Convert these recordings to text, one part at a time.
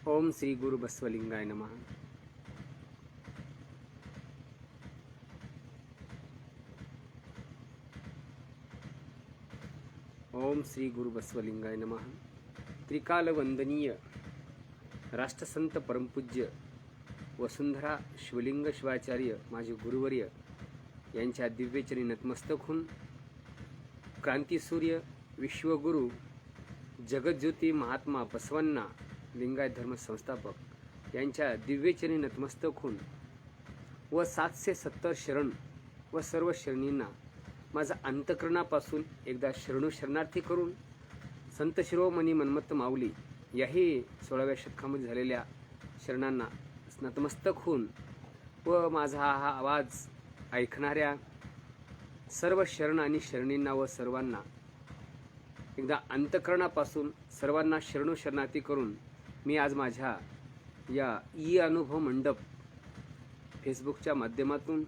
ओम श्री गुरु बसवलिंगाय नमः. ओम श्री गुरु बसवलिंगाय नमः. त्रिकाल वंदनीय राष्ट्रसंत परमपूज्य वसुंधरा शिवलिंग शिवाचार्य माझे गुरुवर्य यांच्या दिव्यचरी नतमस्तक होऊन क्रांतीसूर्य विश्वगुरु जगज्योती महात्मा बसवण्णा लिंगायत धर्म संस्थापक यांच्या दिव्यचरी नतमस्तक होऊन व 770 शरण व सर्व शरणींना माझा अंतकरणापासून एकदा शरणार्थी करून संत शिरोमणी मन्मथ माऊली याही 16व्या शतकामध्ये झालेल्या शरणांना नतमस्तक होऊन व माझा हा आवाज ऐकणाऱ्या सर्व शरण आणि शरणींना व सर्वांना एकदा अंतकरणापासून सर्वांना शरणार्थी करून मी आज माझ्या या ई अनुभव मंडप फेसबुकच्या माध्यमातून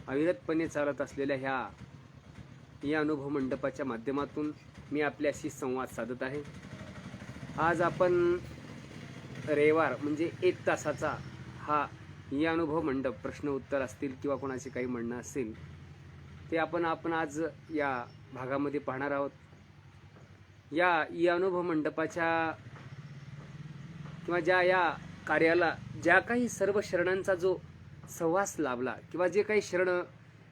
अविरतपणे चालत असलेल्या ह्या या अनुभव मंडपाच्या माध्यमातून मी आपल्याशी संवाद साधत आहे. आज आपण रविवार म्हणजे 1 तासाचा हा या अनुभव मंडप प्रश्न उत्तर असतील किंवा कोणाचे काही म्हणणं असेल ते आपण आज या भागामध्ये पाहणार आहोत. या अनुभव मंडपाच्या किंवा या कार्याला ज्या काही सर्व शरणांचा जो सहवास लाभला किंवा जे काही शरण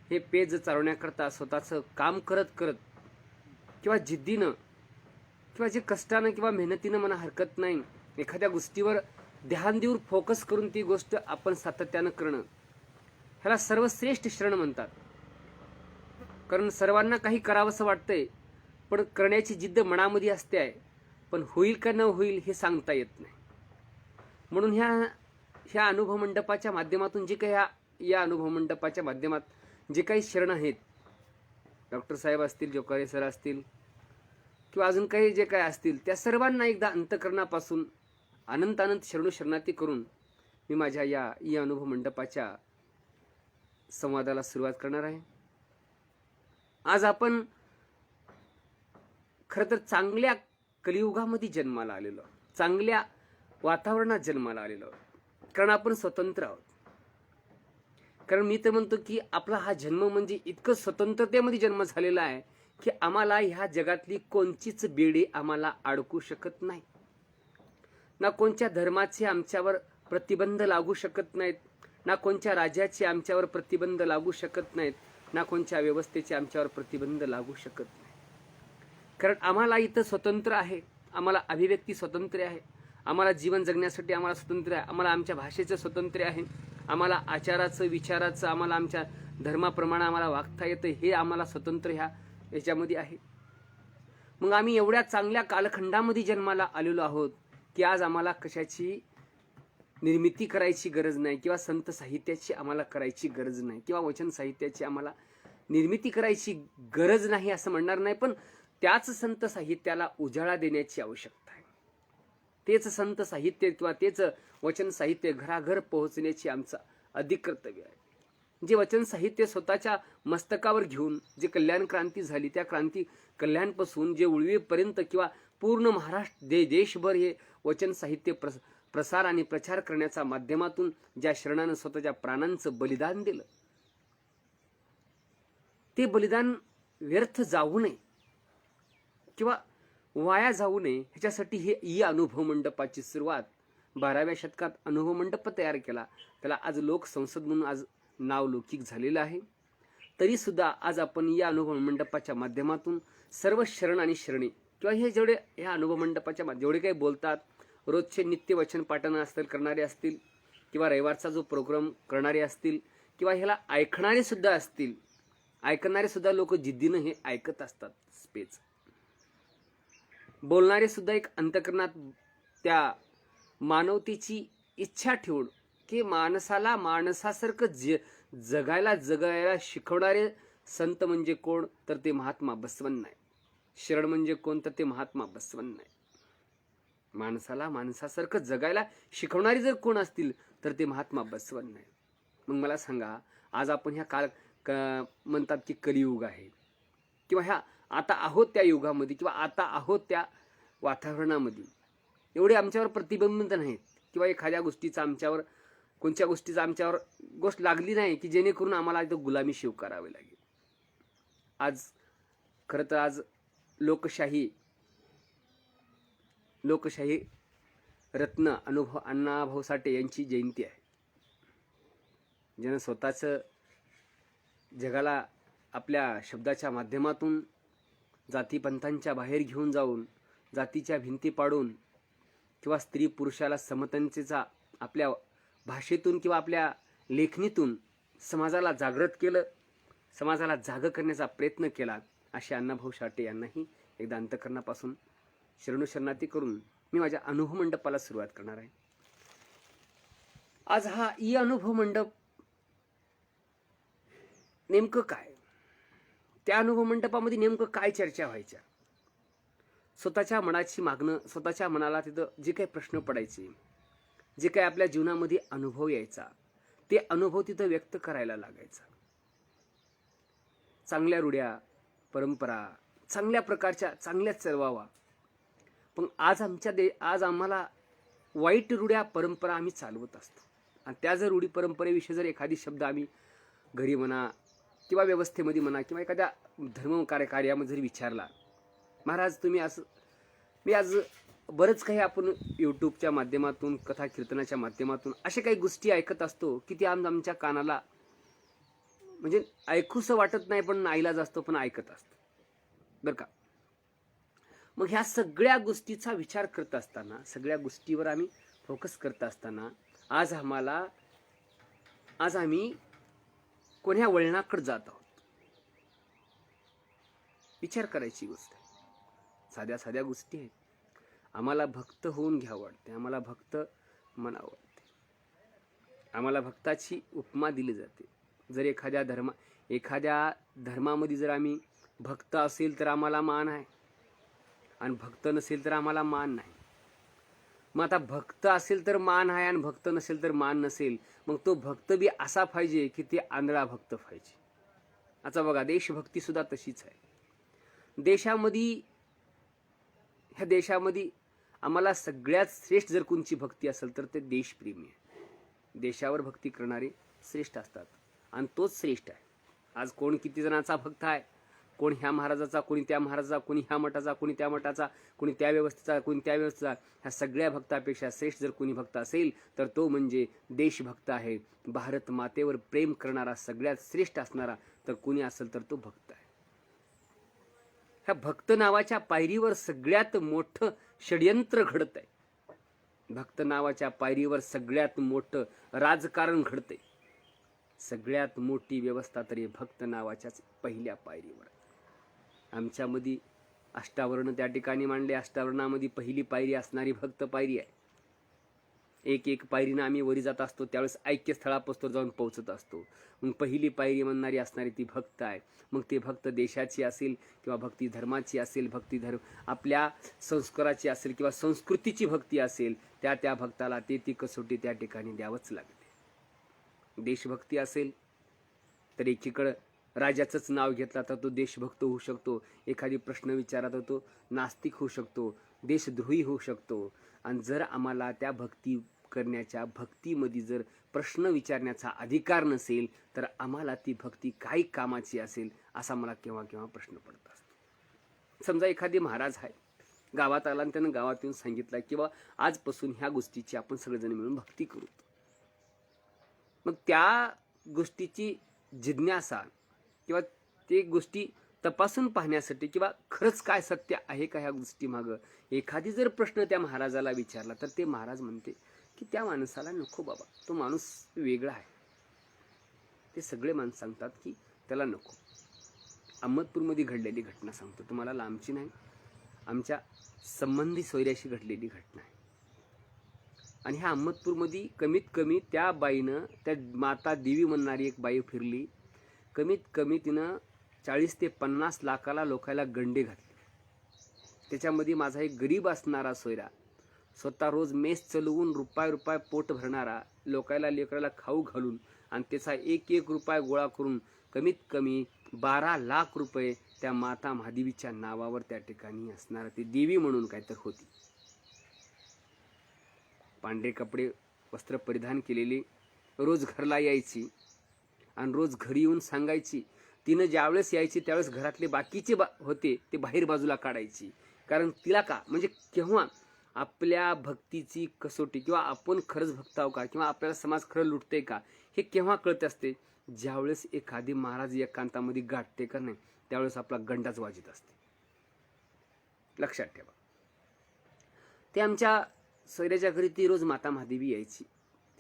हे पेज चालवण्याकरता स्वतःचं काम करत किंवा जिद्दीनं किंवा जे कष्टानं किंवा मेहनतीनं म्हणा हरकत नाही एखाद्या गोष्टीवर ध्यान देऊन फोकस करून ती गोष्ट आपण सातत्यानं करणं ह्याला सर्वश्रेष्ठ शरण म्हणतात. कारण सर्वांना काही करावंसं वाटतंय पण करण्याची जिद्द मनामध्ये असते आहे, पण होईल का न होईल हे सांगता येत नाही. म्हणून ह्या अनुभव मंडपाच्या माध्यमातून जे काही या अनुभव मंडपाच्या माध्यमात जे काही शरण आहेत, डॉक्टर साहेब असतील, जोकारे सर असतील किंवा अजून काही जे काही असतील त्या सर्वांना एकदा अंतकरणापासून अनंत शरणार्थी करून मी माझ्या या अनुभव मंडपाच्या संवादाला सुरुवात करणार आहे. आज आपण खरं तर चांगल्या कलियुगामध्ये जन्माला आलेलो, चांगल्या वातावरणात जन्माला आलेलो, कारण आपण स्वतंत्र आहोत. कारण मी तर म्हणतो की आपला हा जन्म म्हणजे इतकं स्वतंत्रतेमध्ये जन्म झालेला आहे की आम्हाला ह्या जगातली कोणतीच बेडी आम्हाला अडकू शकत नाही. ना कोणत्या धर्माचे आमच्यावर प्रतिबंध लागू शकत नाहीत, ना कोणत्या राज्याचे आमच्यावर प्रतिबंध लागू शकत नाहीत, ना कोणत्या व्यवस्थेचे आमच्यावर प्रतिबंध लागू शकत नाही. कारण आम्हाला इथं स्वतंत्र आहे, आम्हाला अभिव्यक्ती स्वातंत्र्य आहे, आम्हाला जीवन जगण्यासाठी आम्हाला स्वातंत्र्य आहे, आम्हाला आमच्या भाषेचं स्वातंत्र्य आहे, आम्हाला आचाराचं विचाराचं आम्हाला आमच्या धर्माप्रमाणे आम्हाला वागता येतं, हे आम्हाला स्वातंत्र्य ह्याच्यामध्ये आहे. मग आम्ही एवढ्या चांगल्या कालखंडामध्ये जन्माला आलेलो आहोत की आज आम्हाला कशाची निर्मिती करायची गरज नाही किंवा संत साहित्याची आम्हाला करायची गरज नाही किंवा वचन साहित्याची आम्हाला निर्मिती करायची गरज नाही असं म्हणणार नाही, पण त्याच संत साहित्याला उजाळा देण्याची आवश्यकता आहे. तेच संत साहित्य किंवा तेच वचन साहित्य घराघर पोहोचण्याची आमचं अधिक कर्तव्य आहे. जे वचन साहित्य स्वतःच्या मस्तकावर घेऊन जे कल्याण क्रांती झाली त्या क्रांती कल्याणपासून जे उळवीपर्यंत किंवा पूर्ण महाराष्ट्र देशभर हे वचन साहित्य प्रसार आणि प्रचार करण्याच्या माध्यमातून ज्या शरणानं स्वतःच्या प्राणांचं बलिदान दिलं ते बलिदान व्यर्थ जाऊ नये किंवा वाया जाऊ नये ह्याच्यासाठी ही अनुभव मंडपाची सुरुवात 12व्या शतकात अनुभव मंडप तयार केला. त्याला आज लोक संसद म्हणून आज नाव लौकिक झालेलं आहे. तरी सुद्धा आज आपण या अनुभव मंडपाच्या माध्यमातून सर्व शरण आणि शरणी किंवा हे जेवढे ह्या अनुभव मंडपाच्या जेवढे काही बोलतात, रोजचे नित्य वचन पाठन असतील करणारे असतील किंवा रविवारचा जो प्रोग्राम करणारे असतील किंवा ह्याला ऐकणारे सुद्धा असतील, ऐकणारे सुद्धा लोक जिद्दीनं हे ऐकत असतात. स्पेस बोलणारे सुद्धा एक अंतकरणात त्या मानवतेची इच्छा ठेवून की माणसाला माणसासारखं जगायला शिकवणारे संत म्हणजे कोण तर ते महात्मा बसवण्णा आहे. शरण म्हणजे कोण तर ते महात्मा बसवण्णा आहे. माणसाला माणसासारखं जगायला शिकवणारे जर कोण असतील तर ते महात्मा बसवण्णा आहे. मग मला सांगा, आज आपण ह्या म्हणतात की कलियुग आहे किंवा ह्या आता आहोत त्या युगामध्ये किंवा आता आहोत त्या वातावरणामध्ये एवढे आमच्यावर प्रतिबंध नाहीत किंवा एखाद्या गोष्टीचा आमच्यावर, कोणत्या गोष्टीचा आमच्यावर गोष्ट लागली नाही की जेणेकरून आम्हाला इथं गुलामी स्वीकारावी लागेल. आज खरं तर आज लोकशाही रत्न अण्णाभाऊ साठे यांची जयंती आहे. ज्यानं स्वतःचं जगाला आपल्या शब्दाच्या माध्यमातून जातीपंथांच्या बाहेर घेऊन जाऊन, जातीच्या भिंती पाडून किंवा स्त्री पुरुषाला समतेचा आपल्या भाषेतून किंवा आपल्या लेखणीतून समाजाला जागृत केलं, समाजाला जागं करण्याचा प्रयत्न केला. अशा अण्णाभाऊ साठे यांनाही एकदा अंतःकरणापासून शरणोशरणार्थी करून मी माझ्या अनुभव मंडपाला सुरुवात करणार आहे. आज हा ई अनुभव मंडप नेमकं काय, त्या अनुभव मंडपामध्ये नेमकं काय चर्चा व्हायच्या, स्वतःच्या मनाची मागणं, स्वतःच्या मनाला तिथं जे काही प्रश्न पडायचे, जे काही आपल्या जीवनामध्ये अनुभव यायचा, ते अनुभव तिथं व्यक्त करायला लागायचा. चांगल्या रूढ्या परंपरा, चांगल्या प्रकारच्या चांगल्या चळवावा. पण आज आम्हाला वाईट रूढ्या परंपरा आम्ही चालवत असतो. आणि त्या जर रूढी परंपरेविषयी जर एखादी शब्द आम्ही घरी म्हणा किंवा व्यवस्थेमध्ये म्हणा किंवा एखाद्या धर्म कार्यामध्ये जर विचारला, महाराज तुम्ही असं, मी आज बरंच काही आपण यूट्यूबच्या माध्यमातून, कथा कीर्तनाच्या माध्यमातून अशा काही गोष्टी ऐकत असतो की ते आमच्या कानाला म्हणजे ऐकूसं वाटत नाही, पण नाईलाज असतो, पण ऐकत असतो बरं का. मग ह्या सगळ्या गोष्टीचा विचार करत असताना, सगळ्या गोष्टीवर आम्ही फोकस करत असताना आज आम्ही कोण्या वळणाकडे जात आहोत, विचार करायची गोष्ट आहे. साध्या गोष्टी आहेत. आम्हाला भक्त होऊन घ्यावं वाटते, आम्हाला भक्त म्हणावं वाटते, आम्हाला भक्ताची उपमा दिली जाते. जर एखाद्या धर्मामध्ये जर आम्ही भक्त असेल तर आम्हाला मान आहे आणि भक्त नसेल तर आम्हाला मान नाही. मग आता भक्त असेल तर मान आहे आणि भक्त नसेल तर मान नसेल, मग तो भक्त बी असा पाहिजे की ते आंधळा भक्त पाहिजे. आता बघा, देशभक्ती सुद्धा तशीच आहे. ह्या देशामध्ये आम्हाला सगळ्यात श्रेष्ठ जर कोणची भक्ती असेल तर ते देशप्रेमी आहे. देशावर भक्ती करणारे श्रेष्ठ असतात आणि तोच श्रेष्ठ आहे. आज कोण किती जणांचा भक्त आहे, कोण ह्या महाराजाचा, कोणी त्या महाराजाचा, कोणी ह्या मठाचा, कोणी त्या मठाचा, कोणी त्या व्यवस्थेचा, कोणी त्या व्यवस्थेचा, ह्या सगळ्या भक्तापेक्षा श्रेष्ठ जर कोणी भक्त असेल तर तो म्हणजे देशभक्त आहे. भारत मातेवर प्रेम करणारा, सगळ्यात श्रेष्ठ असणारा तर कोणी असेल तर तो भक्त आहे. ह्या भक्त नावाच्या पायरीवर सगळ्यात मोठं षडयंत्र घडत आहे. भक्त नावाच्या पायरीवर सगळ्यात मोठं राजकारण घडतंय. सगळ्यात मोठी व्यवस्था तरी भक्त नावाच्याच पहिल्या पायरीवर. आमच्यामध्ये अष्टावर्ण त्या ठिकाणी मांडले. अष्टावरणामध्ये पहिली पायरी असणारी भक्त पायरी आहे. एक पायरीनं आम्ही वरी जात असतो, त्यावेळेस ऐक्यस्थळापासून जाऊन पोहोचत असतो. मग पहिली पायरी म्हणणारी असणारी ती भक्त आहे. मग ते भक्त देशाची असेल किंवा भक्ती धर्माची असेल, भक्ती धर्म आपल्या संस्काराची असेल किंवा संस्कृतीची भक्ती असेल, त्या भक्ताला ती कसोटी त्या ठिकाणी द्यावंच लागते. देशभक्ती असेल तर एकीकडं राजाचंच नाव घेतला तर तो देशभक्त होऊ शकतो, एखादी प्रश्न विचारला तर तो नास्तिक होऊ शकतो, देशद्रोही होऊ शकतो. आणि जर आम्हाला त्या भक्ती करण्याच्या, भक्तीमध्ये जर प्रश्न विचारण्याचा अधिकार नसेल तर आम्हाला ती भक्ती काय कामाची असेल असा मला केव्हा प्रश्न पडत असतो. समजा एखादी महाराज आहे, गावात आला आणि त्यानं गावात येऊन सांगितलं किंवा आजपासून ह्या गोष्टीची आपण सगळेजण मिळून भक्ती करू. मग त्या गोष्टीची जिज्ञासा किंवा ते गोष्टी तपासून पाहण्यासाठी किंवा खरंच काय सत्य आहे का ह्या गोष्टी मागं एखादी जर प्रश्न त्या महाराजाला विचारला तर ते महाराज म्हणते की त्या माणसाला नको बाबा, तो माणूस वेगळा आहे. ते सगळे माणसं सांगतात की त्याला नको. अहमदपूरमध्ये घडलेली घटना सांगतो तुम्हाला, लांबची नाही, आमच्या संबंधी सोयऱ्याशी घडलेली घटना आहे. आणि ह्या अहमदपूरमध्ये कमीत कमी त्या बाईनं, त्या माता देवी म्हणणारी एक बाई फिरली, कमीत कमी तिनं 40 ते 50 लाखाला लोकायला गंडे घातले. त्याच्यामध्ये माझा एक गरीब असणारा सोयरा, स्वतः रोज मेस चलवून रुपये पोट भरणारा, लोकायला लेकराला खाऊ घालून आणि त्याचा एक रुपया गोळा करून कमीत कमी 12 लाख रुपये त्या माता महादेवीच्या नावावर त्या ठिकाणी असणारा ती देवी म्हणून काहीतरी होती. पांढरे कपडे वस्त्र परिधान केलेली, रोज घरला यायची आणि रोज घरी येऊन सांगायची. तिनं ज्यावेळेस यायची त्यावेळेस घरातले बाकीचे होते ते बाहेर बाजूला काढायची. कारण तिला का म्हणजे केव्हा आपल्या भक्तीची कसोटी किंवा आपण खरंच भक्त आहो का किंवा आपल्याला समाज खरं लुटते का हे केव्हा कळत असते, ज्यावेळेस एखादी महाराज एकांतामध्ये गाठते का नाही त्यावेळेस आपला गंडाच वाजित असते. लक्षात ठेवा. ते आमच्या सैऱ्याच्या घरी ती रोज माता महादेवी यायची.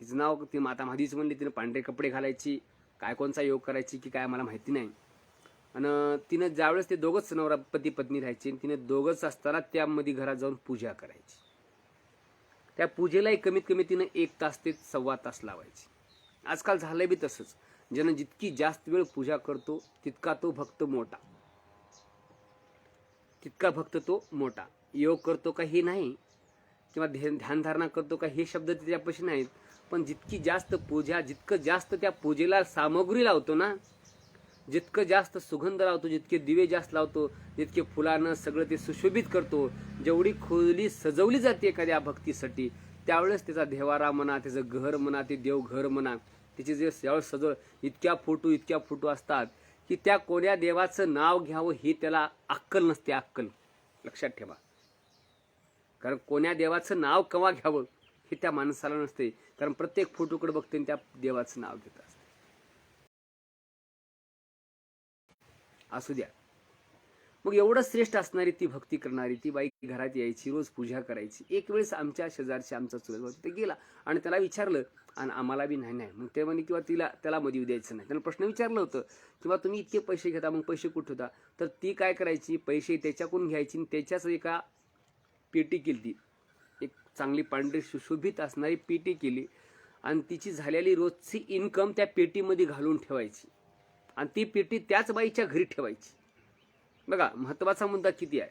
तिचं नाव ती माता महादेवीच म्हणली. तिनं पांढरे कपडे घालायची, काय कोणचा योग करायची की काय मला माहिती नाही. आणि तिनं ज्यावेळेस ते दोघंच नवरा पती पत्नी राहायचे, तिनं दोघंच असताना त्यामध्ये घरात जाऊन पूजा करायची. त्या पूजेलाही कमीत कमी तिनं 1 तास ते 1.25 तास लावायची. आजकाल झालंय बी तसंच. ज्यानं जितकी जास्त वेळ पूजा करतो तितका तो भक्त मोठा, तितका भक्त तो मोठा. योग करतो का हे नाही किंवा ध्यानधारणा करतो का हे शब्द त्याच्यापाशी नाहीत, पण जितकी जास्त पूजा, जितकं जास्त त्या पूजेला सामग्री लावतो ना, जितकं जास्त सुगंध लावतो, जितके दिवे जास्त लावतो, जितके फुलानं सगळं ते सुशोभित करतो, जेवढी खोली सजवली जाते एखाद्या भक्तीसाठी, त्यावेळेस त्याचा देवारा म्हणा, त्याचं घर म्हणा, ते देवघर म्हणा, त्याचे जे त्यावेळेस इतक्या फोटो असतात की त्या कोण्या देवाचं नाव घ्यावं हे त्याला अक्कल नसते. अक्कल लक्षात ठेवा. कारण कोण्या देवाचं नाव केव्हा घ्यावं हे त्या माणसाला नसते. कारण प्रत्येक फोटोकडे बघते त्या देवाचं नाव घेत असते. असू द्या. मग एवढं श्रेष्ठ असणारी ती भक्ती करणारी ती बाई घरात यायची, रोज पूजा करायची. एक वेळेस आमच्या शेजारच्या आमचा चुलत भाऊ तिथे गेला आणि त्याला विचारलं, आणि आम्हाला बी नाही मग ते म्हणे किंवा त्याला मध्ये द्यायचं नाही. त्यानं प्रश्न विचारलं होतं किंवा तुम्ही इतके पैसे घेता, मग पैसे कुठे होता? तर ती काय करायची, पैसे त्याच्याकडून घ्यायची आणि त्याच्याच एका पेटी केली, एक चांगली पांढरी सुशोभित असणारी पेटी केली आणि तिची झालेली रोजची इन्कम त्या पेटीमध्ये घालून ठेवायची आणि ती पेटी त्याच बाईच्या घरी ठेवायची. बघा महत्वाचा मुद्दा किती आहे.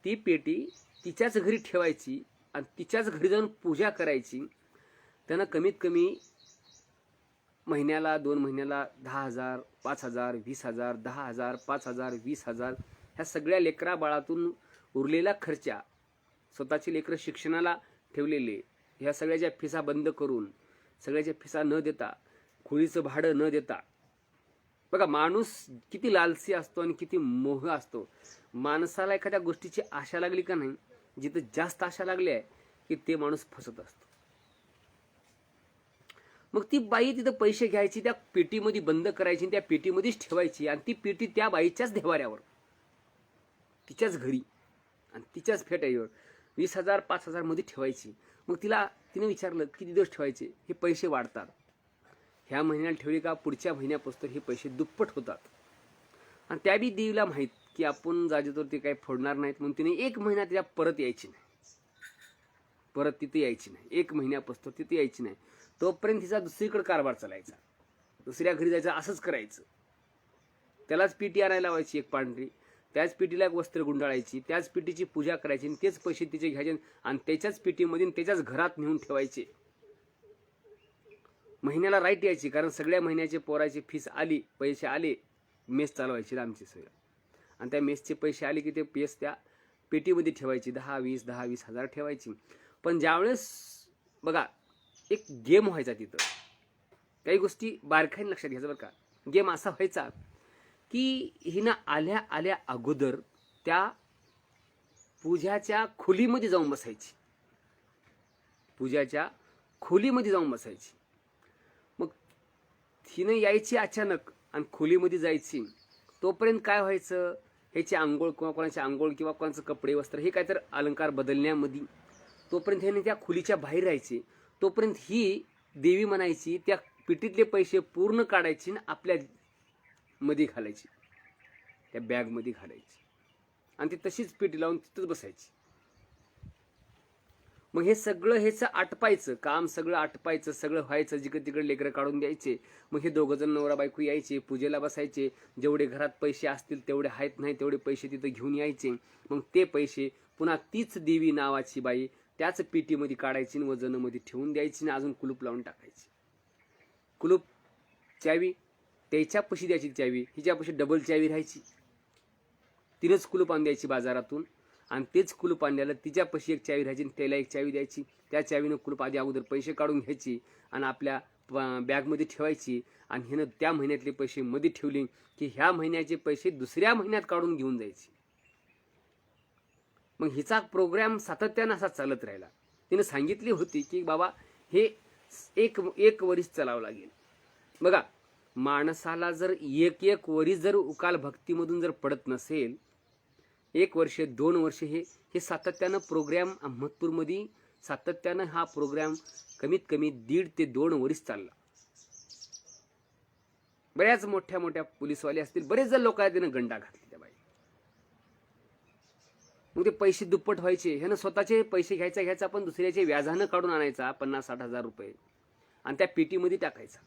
ती पेटी तिच्याच घरी ठेवायची आणि तिच्याच घरी जाऊन पूजा करायची. त्यानं कमीत कमी महिन्याला 2 महिन्याला 10,000, 5,000, 20,000, 10,000, 5,000, 20,000 ह्या सगळ्या लेकरा बाळातून उरलेला खर्चा, स्वतःची लेकरं शिक्षणाला ठेवलेले, ह्या सगळ्याच्या फिसा बंद करून, सगळ्याच्या फिसा न देता, खोलीचं भाडं न देता. बघा माणूस किती लालसी असतो आणि किती मोह असतो. माणसाला एखाद्या गोष्टीची आशा लागली का नाही, जिथं जास्त आशा लागली आहे की ते माणूस फसत असतो. मग ती बाई तिथं पैसे घ्यायची, त्या पेटीमध्ये बंद करायची, त्या पेटीमध्येच ठेवायची आणि ती पेटी त्या बाईच्याच देवाऱ्यावर, तिच्याच घरी आणि तिच्याच फेट्यावर 20,000, 5,000 मध्ये ठेवायची. मग तिने विचारलं किती दिवस ठेवायचे? हे पैसे वाढतात. ह्या महिन्याला ठेवले का पुढच्या महिन्यापासून हे पैसे दुप्पट होतात. आणि त्या बी देवीला माहीत की आपण जाजेतोर ते काही फोडणार नाहीत, म्हणून तिने 1 महिना तिला परत यायची नाही, परत तिथे यायची नाही. 1 महिन्यापासून तिथे यायची नाही. तोपर्यंत तिचा दुसरीकडे कारभार चालायचा, दुसऱ्या घरी जायचं, असंच करायचं. त्यालाच पेटी आणायला लावायची एक पांढरी, त्याच पेटीला एक वस्त्र गुंडाळायची, त्याच पेटीची पूजा करायची आणि तेच पैसे तिचे घ्यायचे आणि त्याच्याच पेटीमध्ये त्याच्याच घरात नेऊन ठेवायचे. महिन्याला राईट यायची, कारण सगळ्या महिन्याचे पोराची फीस आली, पैसे आले, मेस चालवायची आमची सोय. आणि त्या मेसचे पैसे आले की ते पेस त्या पेटीमध्ये ठेवायची, 10-20 ठेवायची. पण ज्यावेळेस बघा एक गेम व्हायचा तिथं, काही गोष्टी बारकाईने लक्षात घ्यायचं बरं का. गेम असा व्हायचा की हिनं आल्या अगोदर त्या पूजाच्या खोलीमध्ये जाऊन बसायची, पूजाच्या खोलीमध्ये जाऊन बसायची. मग हिनं यायची अचानक आणि खोलीमध्ये जायची. तोपर्यंत काय व्हायचं, ह्याची आंघोळ किंवा कोणाची आंघोळ किंवा कोणाचं कपडे वस्त्र हे काय तर अलंकार बदलण्यामध्ये, तोपर्यंत ह्याने त्या खोलीच्या बाहेर राहायचे. तोपर्यंत ही देवी म्हणायची त्या पेटीतले पैसे पूर्ण काढायची आणि आपल्या मध्ये घालायची, त्या बॅगमध्ये घालायची आणि ती तशीच पेटी लावून तिथंच बसायची. मग हे सगळं ह्याचं आटपायचं काम, सगळं आटपायचं, सगळं व्हायचं, जिकडे तिकडे लेकरं काढून द्यायचे. मग हे 2 जण नवरा बायको यायचे, पूजेला बसायचे, जेवढे घरात पैसे असतील तेवढे आहेत नाही तेवढे पैसे तिथं घेऊन यायचे. मग ते पैसे पुन्हा तीच देवी नावाची बाई त्याच पेटीमध्ये काढायची, वजनमध्ये ठेवून द्यायची आणि अजून कुलूप लावून टाकायची. कुलूप चावी त्याच्यापाशी द्यायची, चावी हिच्यापाशी डबल चावी राहायची. तिनेच कुलूप आणून द्यायची बाजारातून आणि तेच कुलूप आणलेलं तिच्यापाशी एक चावी राहायची, त्याला एक चावी द्यायची, त्या चावीनं कुलूप आधी अगोदर पैसे काढून घ्यायची आणि आपल्या बॅगमध्ये ठेवायची, आणि हिनं त्या महिन्यातले पैसे मध्ये ठेवले की ह्या महिन्याचे पैसे दुसऱ्या महिन्यात काढून घेऊन जायचे. मग हिचा प्रोग्राम सातत्यानं असा चालत राहिला. तिने सांगितली होती की बाबा हे एक वरीस चालावं लागेल. बघा, माणसाला जर एक वरीस जर उकाल भक्तीमधून जर पडत नसेल, 1 वर्ष 2 वर्ष हे सातत्यानं प्रोग्राम अहमदपूरमध्ये सातत्यानं हा प्रोग्राम कमीत कमी 1.5 ते 2 वरीस चालला. बऱ्याच मोठ्या मोठ्या पोलीसवाले असतील, बरेच जण लोक आहेत, त्यानं गंडा घातली त्या बाई. मग ते पैसे दुप्पट व्हायचे. ह्यानं स्वतःचे पैसे घ्यायचा पण दुसऱ्याचे व्याजानं काढून आणायचा 50-60 हजार रुपये आणि त्या पेटीमध्ये टाकायचा.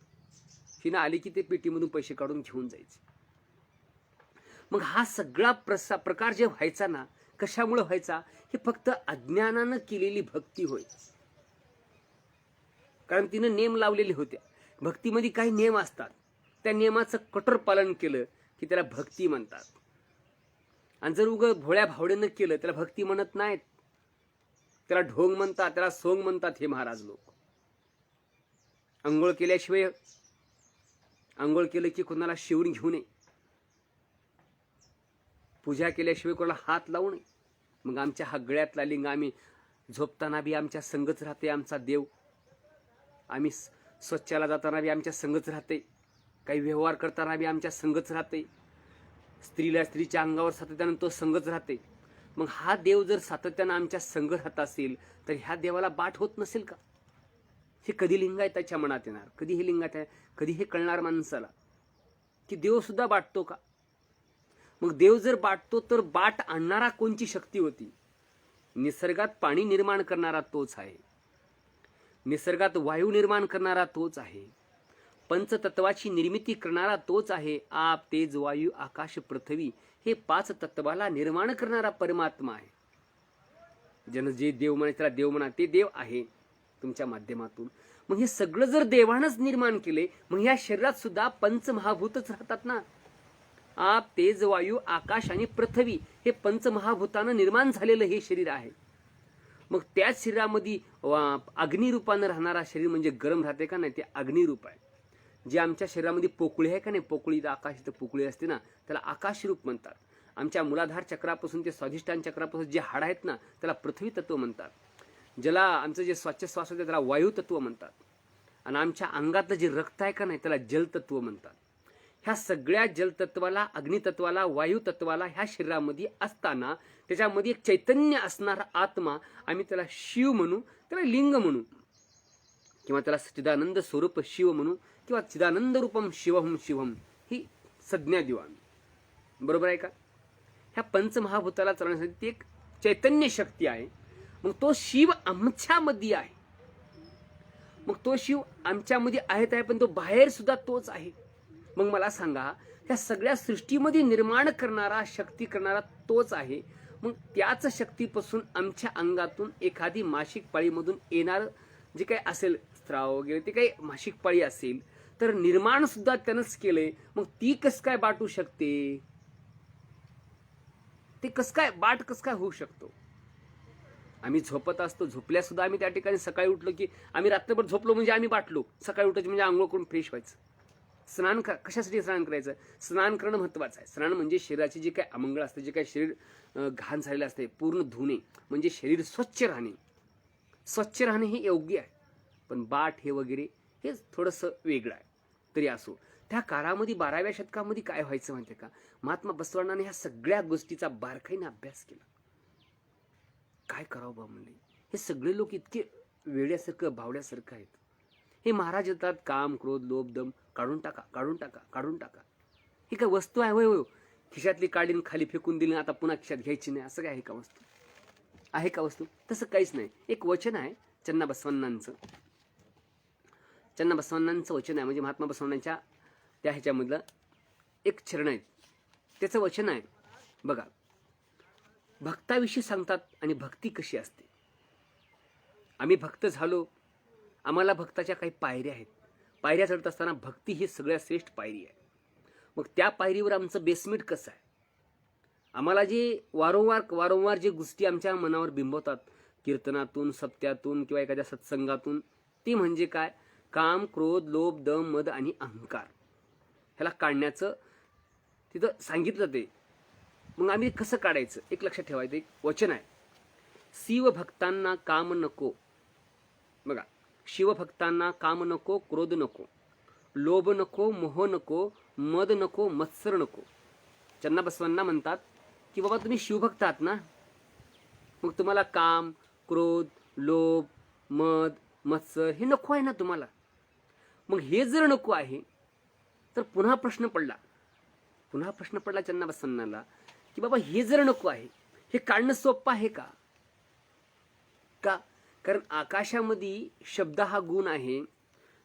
हिनं आली की ते पेटीमधून पैसे काढून घेऊन जायचे. मग हा सगळा प्रकार जे व्हायचा ना, कशामुळे व्हायचा? हे फक्त अज्ञानानं केलेली भक्ती होय. कारण तिनं नेम लावलेले होते. भक्तीमध्ये काही नियम असतात, त्या नियमाचं कठोर पालन केलं की त्याला भक्ती म्हणतात. आणि जर उगं भोळ्या भावड्यानं केलं त्याला भक्ती म्हणत नाहीत, त्याला ढोंग म्हणतात, त्याला सोंग म्हणतात. हे महाराज लोक अंघोळ केलं की कोणाला शिवून घेऊ नये, पूजा केल्याशिवाय कोणाला हात लावू नये. मग आमच्या हा गळ्यातला लिंग आम्ही झोपताना बी आमच्या संगच राहते आमचा देव, आम्ही स्वच्छाला जाताना बी आमच्या संगच राहते, काही व्यवहार करताना बी आमच्या संगच राहते, स्त्रीला स्त्रीच्या अंगावर सातत्यानं तो संगच राहते. मग हा देव जर सातत्यानं आमच्या संग राहत असेल तर ह्या देवाला बाट होत नसेल का? हे कधी लिंगायत त्याच्या मनात येणार, कधी हे लिंगायत आहे, कधी हे कळणार माणसाला की देव सुद्धा बाटतो का? मग देव जर बाटतो तर बाट आणणारा कोणची शक्ती होती? निसर्गात पाणी निर्माण करणारा तोच आहे, निसर्गात वायू निर्माण करणारा तोच आहे, पंचतत्वाची निर्मिती करणारा तोच आहे. आप तेज वायू आकाश पृथ्वी हे 5 तत्वाला निर्माण करणारा परमात्मा आहे. जन जे देव म्हणे त्याला देव म्हणा, ते देव आहे तुमच्या माध्यमातून. मग हे सगळं जर देवानंच निर्माण केले, मग या शरीरात सुद्धा पंचमहाभूतच राहतात ना. आप तेज वायू आकाश आणि पृथ्वी हे पंचमहाभूतानं निर्माण झालेलं हे शरीर आहे. मग त्याच शरीरामध्ये अग्निरूपानं राहणारा शरीर म्हणजे गरम राहते का नाही, ते अग्निरूप आहे. जे आमच्या शरीरामध्ये पोकळी आहे का नाही, पोकळी आकाश इथं पोकळी असते ना, त्याला आकाशरूप म्हणतात. आमच्या मूलाधार चक्रापासून ते स्वाधिष्ठान चक्रापासून जे हाड आहेत ना, त्याला पृथ्वी तत्व म्हणतात. ज्याला आमचं जे श्वास होते त्याला वायू तत्व म्हणतात. आणि आमच्या अंगातलं जे रक्त आहे का नाही त्याला जलतत्व म्हणतात. ह्या सगळ्या जलतत्वाला, अग्नितत्वाला, वायुतत्वाला ह्या शरीरामध्ये असताना त्याच्यामध्ये एक चैतन्य असणारा आत्मा, आम्ही त्याला शिव म्हणू, त्याला लिंग म्हणू, किंवा त्याला चिदानंद स्वरूप शिव म्हणू, किंवा चिदानंद रूपम शिवहम शिवम ही संज्ञा देऊ आम्ही. बरोबर आहे का? ह्या पंचमहाभूताला चालवण्यासाठी ती एक चैतन्य शक्ती आहे. मग तो शिव आमच्यामध्ये आहे. मग तो शिव आमच्यामध्ये आहे, पण तो बाहेर सुद्धा तोच आहे. मग मला सांगा, त्या सगळ्या सृष्टीमध्ये निर्माण करणारा, शक्ती करणारा तोच आहे. मग त्याच शक्तीपासून आमच्या अंगातून एखादी मासिक पाळीमधून येणार जे काही असेल स्त्राव वगैरे, ते काही मासिक पाळी असेल तर निर्माण सुद्धा त्यानंच केलंय. मग ती कस काय बाटू शकते? ते कस काय होऊ शकतो? आम्ही झोपत असतो, झोपल्या सुद्धा आम्ही त्या ठिकाणी सकाळी उठलो की आम्ही रात्रभर झोपलो म्हणजे आम्ही बाटलो. सकाळी उठायचं म्हणजे आंघोळ करून फ्रेश व्हायचं. स्नान कशासाठी स्नान करायचं? स्नान करणं महत्वाचं आहे. स्नान म्हणजे शरीराची जे काही अमंगळ असते, जे काही शरीर घाण झालेलं असते पूर्ण धुणे, म्हणजे शरीर स्वच्छ राहणे. स्वच्छ राहणे हे योग्य आहे, पण बाट हे वगैरे हे थोडंसं वेगळं आहे. तरी असो, त्या काळामध्ये 12व्या शतकामध्ये काय व्हायचं माहिती आहे का? महात्मा बसवांनाने ह्या सगळ्या गोष्टीचा बारकाईने अभ्यास केला. काय करावं बा म्हणले, हे सगळे लोक इतके वेड्यासारखं भावड्यासारखं आहेत. हे महाराज येतात, काम क्रोध लोभ दम काढून टाका, काढून टाका, काढून टाका. ही काय वस्तू आहे? होय, खिशातली काढीन खाली फेकून दिली, आता पुन्हा खिशात घ्यायची नाही, असं काय आहे का वस्तू? आहे का वस्तू? तसं काहीच नाही. एक वचन आहे चन्ना बसवण्णांचं वचन आहे, म्हणजे महात्मा बसवण्णांच्या त्या ह्याच्यामधलं एक चरण आहे, त्याचं वचन आहे. बघा, भक्ताविषयी सांगतात आणि भक्ती कशी असते. आम्ही भक्त झालो, आम्हाला भक्ताच्या काही पायऱ्या आहेत. पायऱ्या चढत असताना भक्ती ही सगळ्यात श्रेष्ठ पायरी आहे. मग त्या पायरीवर आमचं बेसमेंट कसं आहे? आम्हाला जे वारंवार जे गोष्टी आमच्या मनावर बिंबवतात कीर्तनातून, सत्यातून किंवा एखाद्या सत्संगातून, ती म्हणजे काय? काम, क्रोध, लोभ, दम, मद आणि अहंकार ह्याला काढण्याचं तिथं सांगितलं ते. मग आम्ही कसं काढायचं? एक लक्षात ठेवायचं, एक वचन आहे, शिवभक्तांना काम नको. बघा, शिवभक्तांना काम नको, क्रोध नको, लोभ नको, मोह नको, मद नको, मत्सर नको. चन्नाबसवांना म्हणतात की बाबा तुम्ही शिवभक्त आहात ना, मग तुम्हाला काम, क्रोध, लोभ, मद, मत्सर हे नको आहे ना तुम्हाला. मग हे जर नको आहे तर पुन्हा प्रश्न पडला चन्नाबसवण्णाला की बाबा हे जर नको आहे, हे काढणं सोपं आहे का? कारण आकाशामध्ये शब्द हा गुण आहे,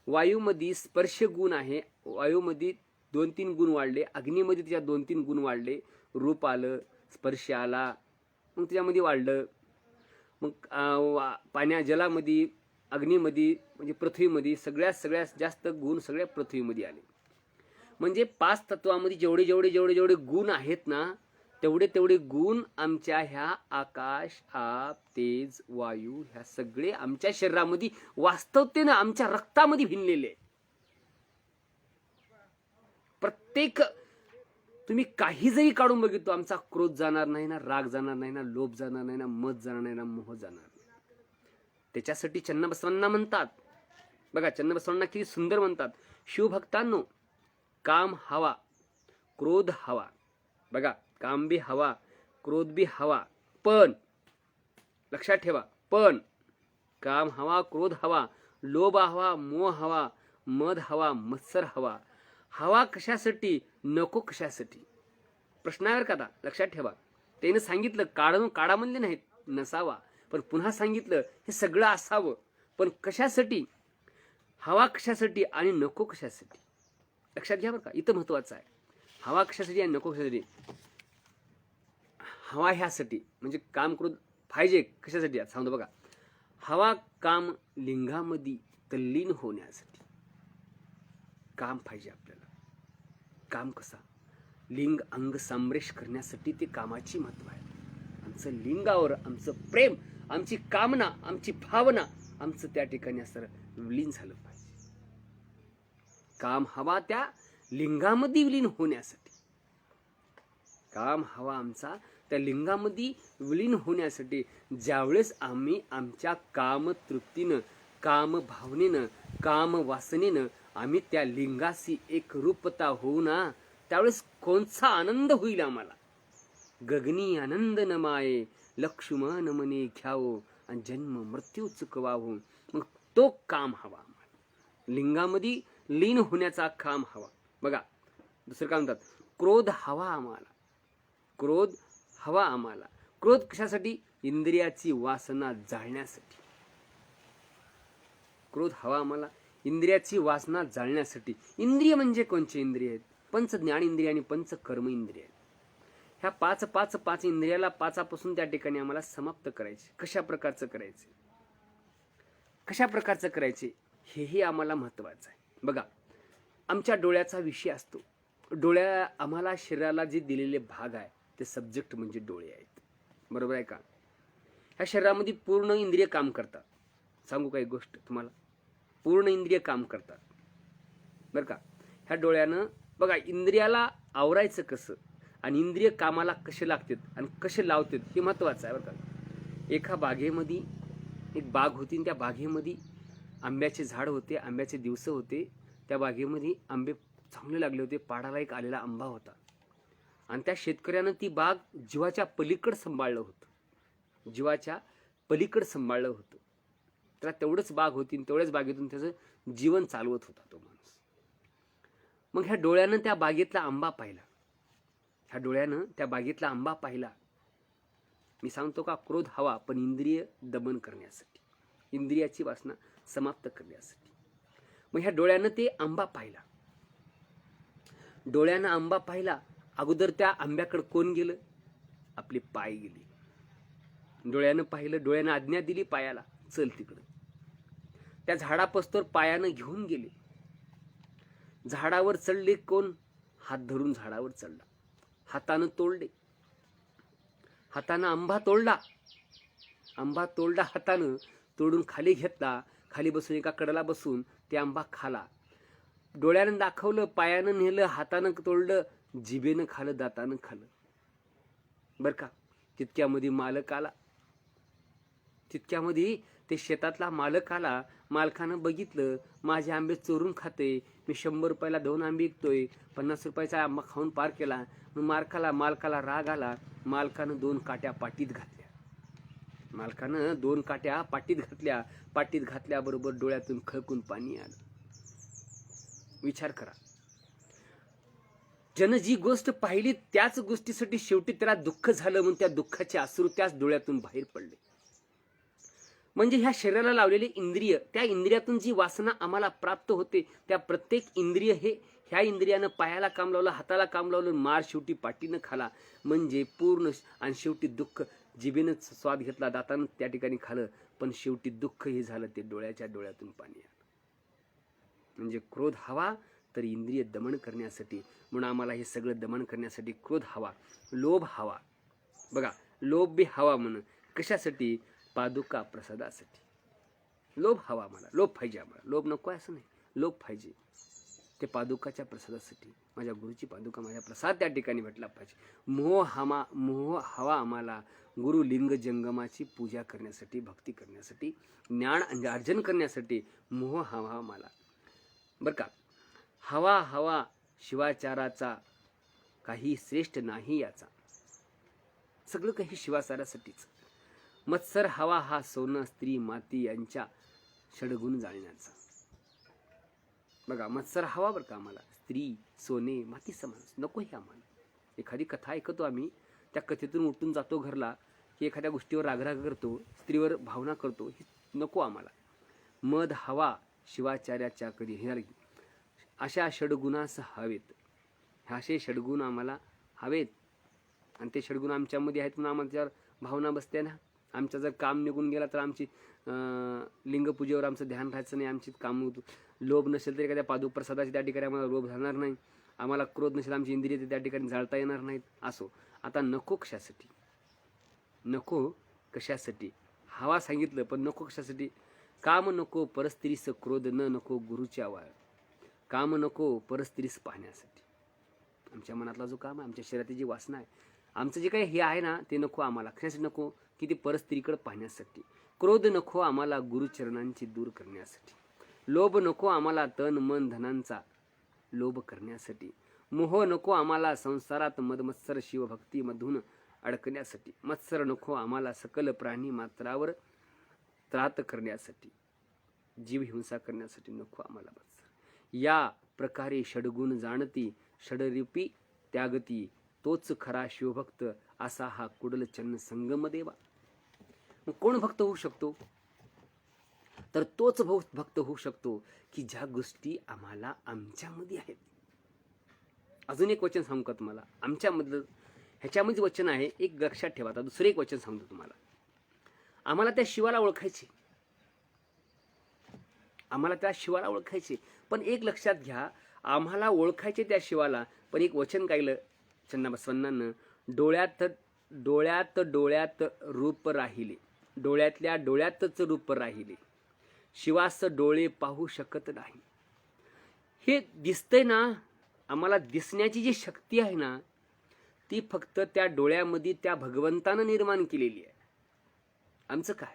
वायूमध्ये स्पर्श गुण आहे, वायूमध्ये 2-3 गुण वाढले, अग्नीमध्ये त्याच्या 2-3 गुण वाढले, रूप आलं, स्पर्श आला, मग त्याच्यामध्ये वाढलं. मग जलामध्ये, अग्नीमध्ये, म्हणजे पृथ्वीमध्ये सगळ्यात जास्त गुण सगळ्या पृथ्वीमध्ये आले. म्हणजे 5 तत्वामध्ये जेवढे गुण आहेत ना, तेवढे गुण आमच्या ह्या आकाश, आप, तेज, वायू ह्या सगळे आमच्या शरीरामध्ये वास्तवतेनं आमच्या रक्तामध्ये भिनलेले. प्रत्येक तुम्ही काही जरी काढून बघितलो, आमचा क्रोध जाणार नाही ना, राग जाणार नाही ना, लोभ जाणार नाही ना, मद जाणार नाही ना, मोह जाणार नाही. त्याच्यासाठी चन्नाबसवांना म्हणतात, बघा चन्नाबसवांना किती सुंदर म्हणतात, शिवभक्तांनो काम हवा, क्रोध हवा. बघा, काम बी हवा, क्रोध बी हवा, पण लक्षात ठेवा, पण काम हवा, क्रोध हवा, लोभ हवा, मोह हवा, मद हवा, मत्सर हवा. हवा कशासाठी, नको कशासाठी? प्रश्नावर का? लक्षात ठेवा, त्याने सांगितलं काढा म्हणले नाहीत, नसावा, पण पुन्हा सांगितलं हे सगळं असावं, पण कशासाठी? हवा कशासाठी आणि नको कशासाठी? लक्षात घ्या बरं का, इथं महत्वाचं आहे. हवा कशासाठी आणि नको कशासाठी? हवा ह्यासाठी म्हणजे काम क्रोध पाहिजे कशासाठी सांगतो बघा. हवा काम लिंगामध्ये तल्लीन होण्यासाठी काम पाहिजे आपल्याला. काम कसा? लिंग अंग समरेश करण्यासाठी ते कामाची महत्व आहे. आमचं लिंगावर आमचं प्रेम, आमची कामना, आमची भावना, आमचं त्या ठिकाणी असं विलीन झालं पाहिजे. काम हवा त्या लिंगामध्ये विलीन होण्यासाठी. काम हवा आमचा त्या लिंगामध्ये विलीन होण्यासाठी. ज्यावेळेस आम्ही आमच्या काम तृप्तीनं, काम भावनेनं, काम वासनेनं आम्ही त्या लिंगाशी एक रूपता होऊ ना, त्यावेळेस कोणचा आनंद होईल आम्हाला. गगनी आनंद न माये, लक्ष्मण मने घ्यावो, आणि जन्म मृत्यू चुकवावो. मग तो काम हवा आम्हाला, लिंगामध्ये लीन होण्याचा काम हवा. बघा दुसरं काय म्हणतात, क्रोध हवा आम्हाला. क्रोध हवा आम्हाला. क्रोध कशासाठी? इंद्रियाची वासना जाळण्यासाठी. क्रोध हवा आम्हाला इंद्रियाची वासना जाळण्यासाठी. इंद्रिय म्हणजे कोणचे इंद्रिय आहेत? पंच ज्ञानेंद्रिय आणि पंच कर्म इंद्रिय. ह्या पाच इंद्रियाला पाचापासून त्या ठिकाणी आम्हाला समाप्त करायचे. कशा प्रकारचं करायचे हेही आम्हाला महत्वाचं आहे. बघा, आमच्या डोळ्याचा विषय असतो. डोळ्या आम्हाला शरीराला जे दिलेले भाग आहे ते सब्जेक्ट म्हणजे डोळे आहेत, बरोबर आहे का? ह्या शरीरामध्ये पूर्ण इंद्रिय काम करतात. सांगू का एक गोष्ट तुम्हाला, पूर्ण इंद्रिय काम करतात बरं का. ह्या डोळ्यानं बघा इंद्रियाला आवरायचं कसं आणि इंद्रिय कामाला कसे लागतात आणि कसे लावतात हे महत्वाचं आहे बरं का. एका बागेमध्ये एक बाग होती आणि त्या बागेमध्ये आंब्याचे झाड होते, आंब्याचे दिवस होते. त्या बागेमध्ये आंबे चांगले लागले होते. पाडाला एक आलेला आंबा होता आणि त्या शेतकऱ्यानं ती बाग जीवाच्या पलीकडे सांभाळलं होतं. जीवाच्या पलीकडे सांभाळलं होतं. त्याला तेवढंच बाग होती आणि तेवढ्याच बागेतून त्याचं जीवन चालवत होता तो माणूस. मग ह्या डोळ्यानं त्या बागेतला आंबा पाहिला. ह्या डोळ्यानं त्या बागेतला आंबा पाहिला. मी सांगतो का, क्रोध हवा पण इंद्रिय दमन करण्यासाठी, इंद्रियाची वासना समाप्त करण्यासाठी. मग ह्या डोळ्यानं ते आंबा पाहिला. डोळ्यानं आंबा पाहिला. अगोदर त्या आंब्याकडे कोण गेलं? आपले पाय गेले. डोळ्यानं पाहिलं, डोळ्यानं आज्ञा दिली पायाला, चल तिकडं. त्या झाडापास्तोर पायानं घेऊन गेले. झाडावर चढले कोण? हात धरून झाडावर चढला. हातानं तोडले. हातानं आंबा तोडला हातानं, तोडून खाली घेतला, खाली बसून एका कडेला बसून ते आंबा खाला. डोळ्यानं दाखवलं, पायानं नेलं, हातानं तोडलं, जिभेनं खाल्लं, दातानं खाल्लं. बरं का, तितक्यामध्ये मालक आला. तितक्यामध्ये ते शेतातला मालक आला. मालकानं बघितलं, माझे आंबे चोरून खाते, मी 100 रुपयाला 2 आंबे विकतोय, 50 रुपयाचा आंबा खाऊन पार केला. मग मालकाला राग आला. मालकानं 2 काट्या पाटीत घातल्या. पाटीत घातल्याबरोबर डोळ्यातून खळकून पाणी आलं. विचार करा, ज्यानं जी गोष्ट पाहिली त्याच गोष्टीसाठी शेवटी त्याला दुःख झालं, म्हणून त्या दुःखाचे अश्रू त्याच डोळ्यातून बाहेर पडले. म्हणजे ह्या शरीराला लावलेले इंद्रिय, त्या इंद्रियातून जी वासना आम्हाला प्राप्त होते, त्या प्रत्येक इंद्रिय हे ह्या इंद्रियानं पायाला काम लावलं, हाताला काम लावलं, मार शेवटी पाठीनं खाला, म्हणजे पूर्ण. आणि शेवटी दुःख, जिभेनं स्वाद घेतला, दातानं त्या ठिकाणी खालं, पण शेवटी दुःख हे झालं, ते डोळ्यातून पाणी आलं. म्हणजे क्रोध हवा तर इंद्रिय दमन करण्यासाठी, म्हणून आम्हाला हे सगळं दमन करण्यासाठी क्रोध हवा, लोभ हवा. बघा, लोभ बी हवा म्हणून कशासाठी? पादुका प्रसादासाठी. लोभ हवा आम्हाला, लोभ पाहिजे आम्हाला. लोभ नको असं नाही, लोभ पाहिजे ते पादुकाच्या प्रसादासाठी. माझ्या गुरुची पादुका, माझ्या प्रसाद त्या ठिकाणी भेटला पाहिजे. मोह हवा आम्हाला गुरु लिंग जंगमाची पूजा करण्यासाठी, भक्ती करण्यासाठी, ज्ञान अर्जन करण्यासाठी मोह हवा आम्हाला. बरं का, हवा शिवाचाराचा काही श्रेष्ठ नाही याचा, सगळं काही शिवाचारासाठीच. मत्सर हवा हा सोनं स्त्री माती यांच्या षडगुण जाणण्याचा. बघा, मत्सर हवा बरं का आम्हाला, स्त्री सोने माती समान नको हे आम्हाला. एखादी कथा ऐकतो आम्ही, त्या कथेतून उठून जातो घरला की एखाद्या गोष्टीवर रागराग करतो, स्त्रीवर भावना करतो, हे नको आम्हाला. मद हवा शिवाचार्याच्या कधी हे अशा षडगुणास हवेत. असे षडगुण आम्हाला हवेत, आणि ते षडगुण आमच्यामध्ये आहेत म्हणून आम्हाला त्यावर भावना बसते ना. आमचं जर काम निघून गेला तर आमची लिंगपूजेवर आमचं ध्यान राहायचं नाही, आमची काम. लोभ नसेल तर एखाद्या पादुप्रसादाची त्या ठिकाणी आम्हाला लोभ झाणार नाही. आम्हाला क्रोध नसेल, आमची इंद्रिय त्या ठिकाणी जाळता येणार नाहीत. असो, आता नको कशासाठी हवा सांगितलं, पण नको कशासाठी? काम नको परस्त्रीस क्रोध न नको गुरुच्या वाळ. काम नको परस्त्रीस पाहण्यासाठी. आमच्या मनातला जो काम आहे, आमच्या शरीराची जी वासना आहे, आमचं जे काही हे आहे ना, ते नको आम्हाला. कशासाठी नको? की ते परस्त्रीकडे पाहण्यासाठी. क्रोध नको आम्हाला गुरुचरणांची दूर करण्यासाठी. लोभ नको आम्हाला तन मन धनांचा लोभ करण्यासाठी. मोह नको आम्हाला संसारात मदमत्सर शिवभक्तीमधून अडकण्यासाठी. मत्सर नको आम्हाला सकल प्राणी मात्रावर त्रात करण्यासाठी, जीव हिंसा करण्यासाठी नको आम्हाला मत्सर. या प्रकारे षडगुण जाणती, षडरूपी त्यागती, तोच खरा शिवभक्त असा हा कुडलचन्न संगम देवा. मग कोण भक्त होऊ शकतो? तर तोच भक्त होऊ शकतो की ज्या गोष्टी आम्हाला आमच्यामध्ये आहेत. अजून एक वचन सांगू का तुम्हाला? आमच्यामधलं ह्याच्यामध्ये वचन आहे, एक लक्षात ठेवा. आता दुसरं एक वचन सांगतो तुम्हाला. आम्हाला त्या शिवाला ओळखायचे, पण एक लक्षात घ्या, आम्हाला ओळखायचे त्या शिवाला, पण एक वचन कायलं चन्नाबसवण्णानं, डोळ्यात रूप राहिले, डोळ्यातल्या डोळ्यातच रूप राहिले, शिवास डोळे पाहू शकत नाही. हे दिसतंय ना, आम्हाला दिसण्याची जी शक्ती आहे ना, ती फक्त त्या डोळ्यामध्ये त्या भगवंतानं निर्माण केलेली आहे. आमचं काय?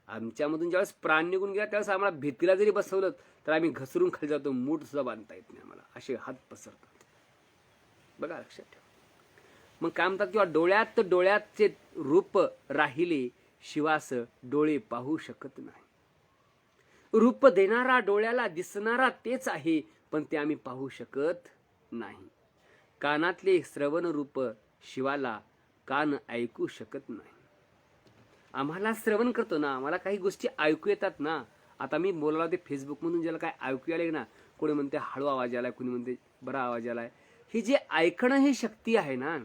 आमच्यामधून ज्यावेळेस प्राण निघून गेला त्यावेळेस आम्हाला भीतीला जरी बसवलं तर आम्ही घसरून खाली जातो, मूठ सुद्धा बांधता येत नाही आम्हाला, असे हात पसरतात. बघा, लक्षात ठेवा. मग काय म्हणतात? किंवा डोळ्याचे रूप राहिले, शिवास डोळे पाहू शकत नाही. रूप देणारा, डोळ्याला दिसणारा तेच आहे, पण ते आम्ही पाहू शकत नाही. कानातले श्रवण रूप शिवाला कान ऐकू शकत नाही. आम्हाला श्रवण करतो ना, आम्हाला काही गोष्टी ऐकू येतात ना. आता मी बोलायला होते फेसबुकमधून, ज्याला काय ऐकू आले ना, कोणी म्हणते हळू आवाज आलाय, कोणी म्हणते बरा आवाज आलाय. ही जे ऐकणं ही शक्ती आहे ना,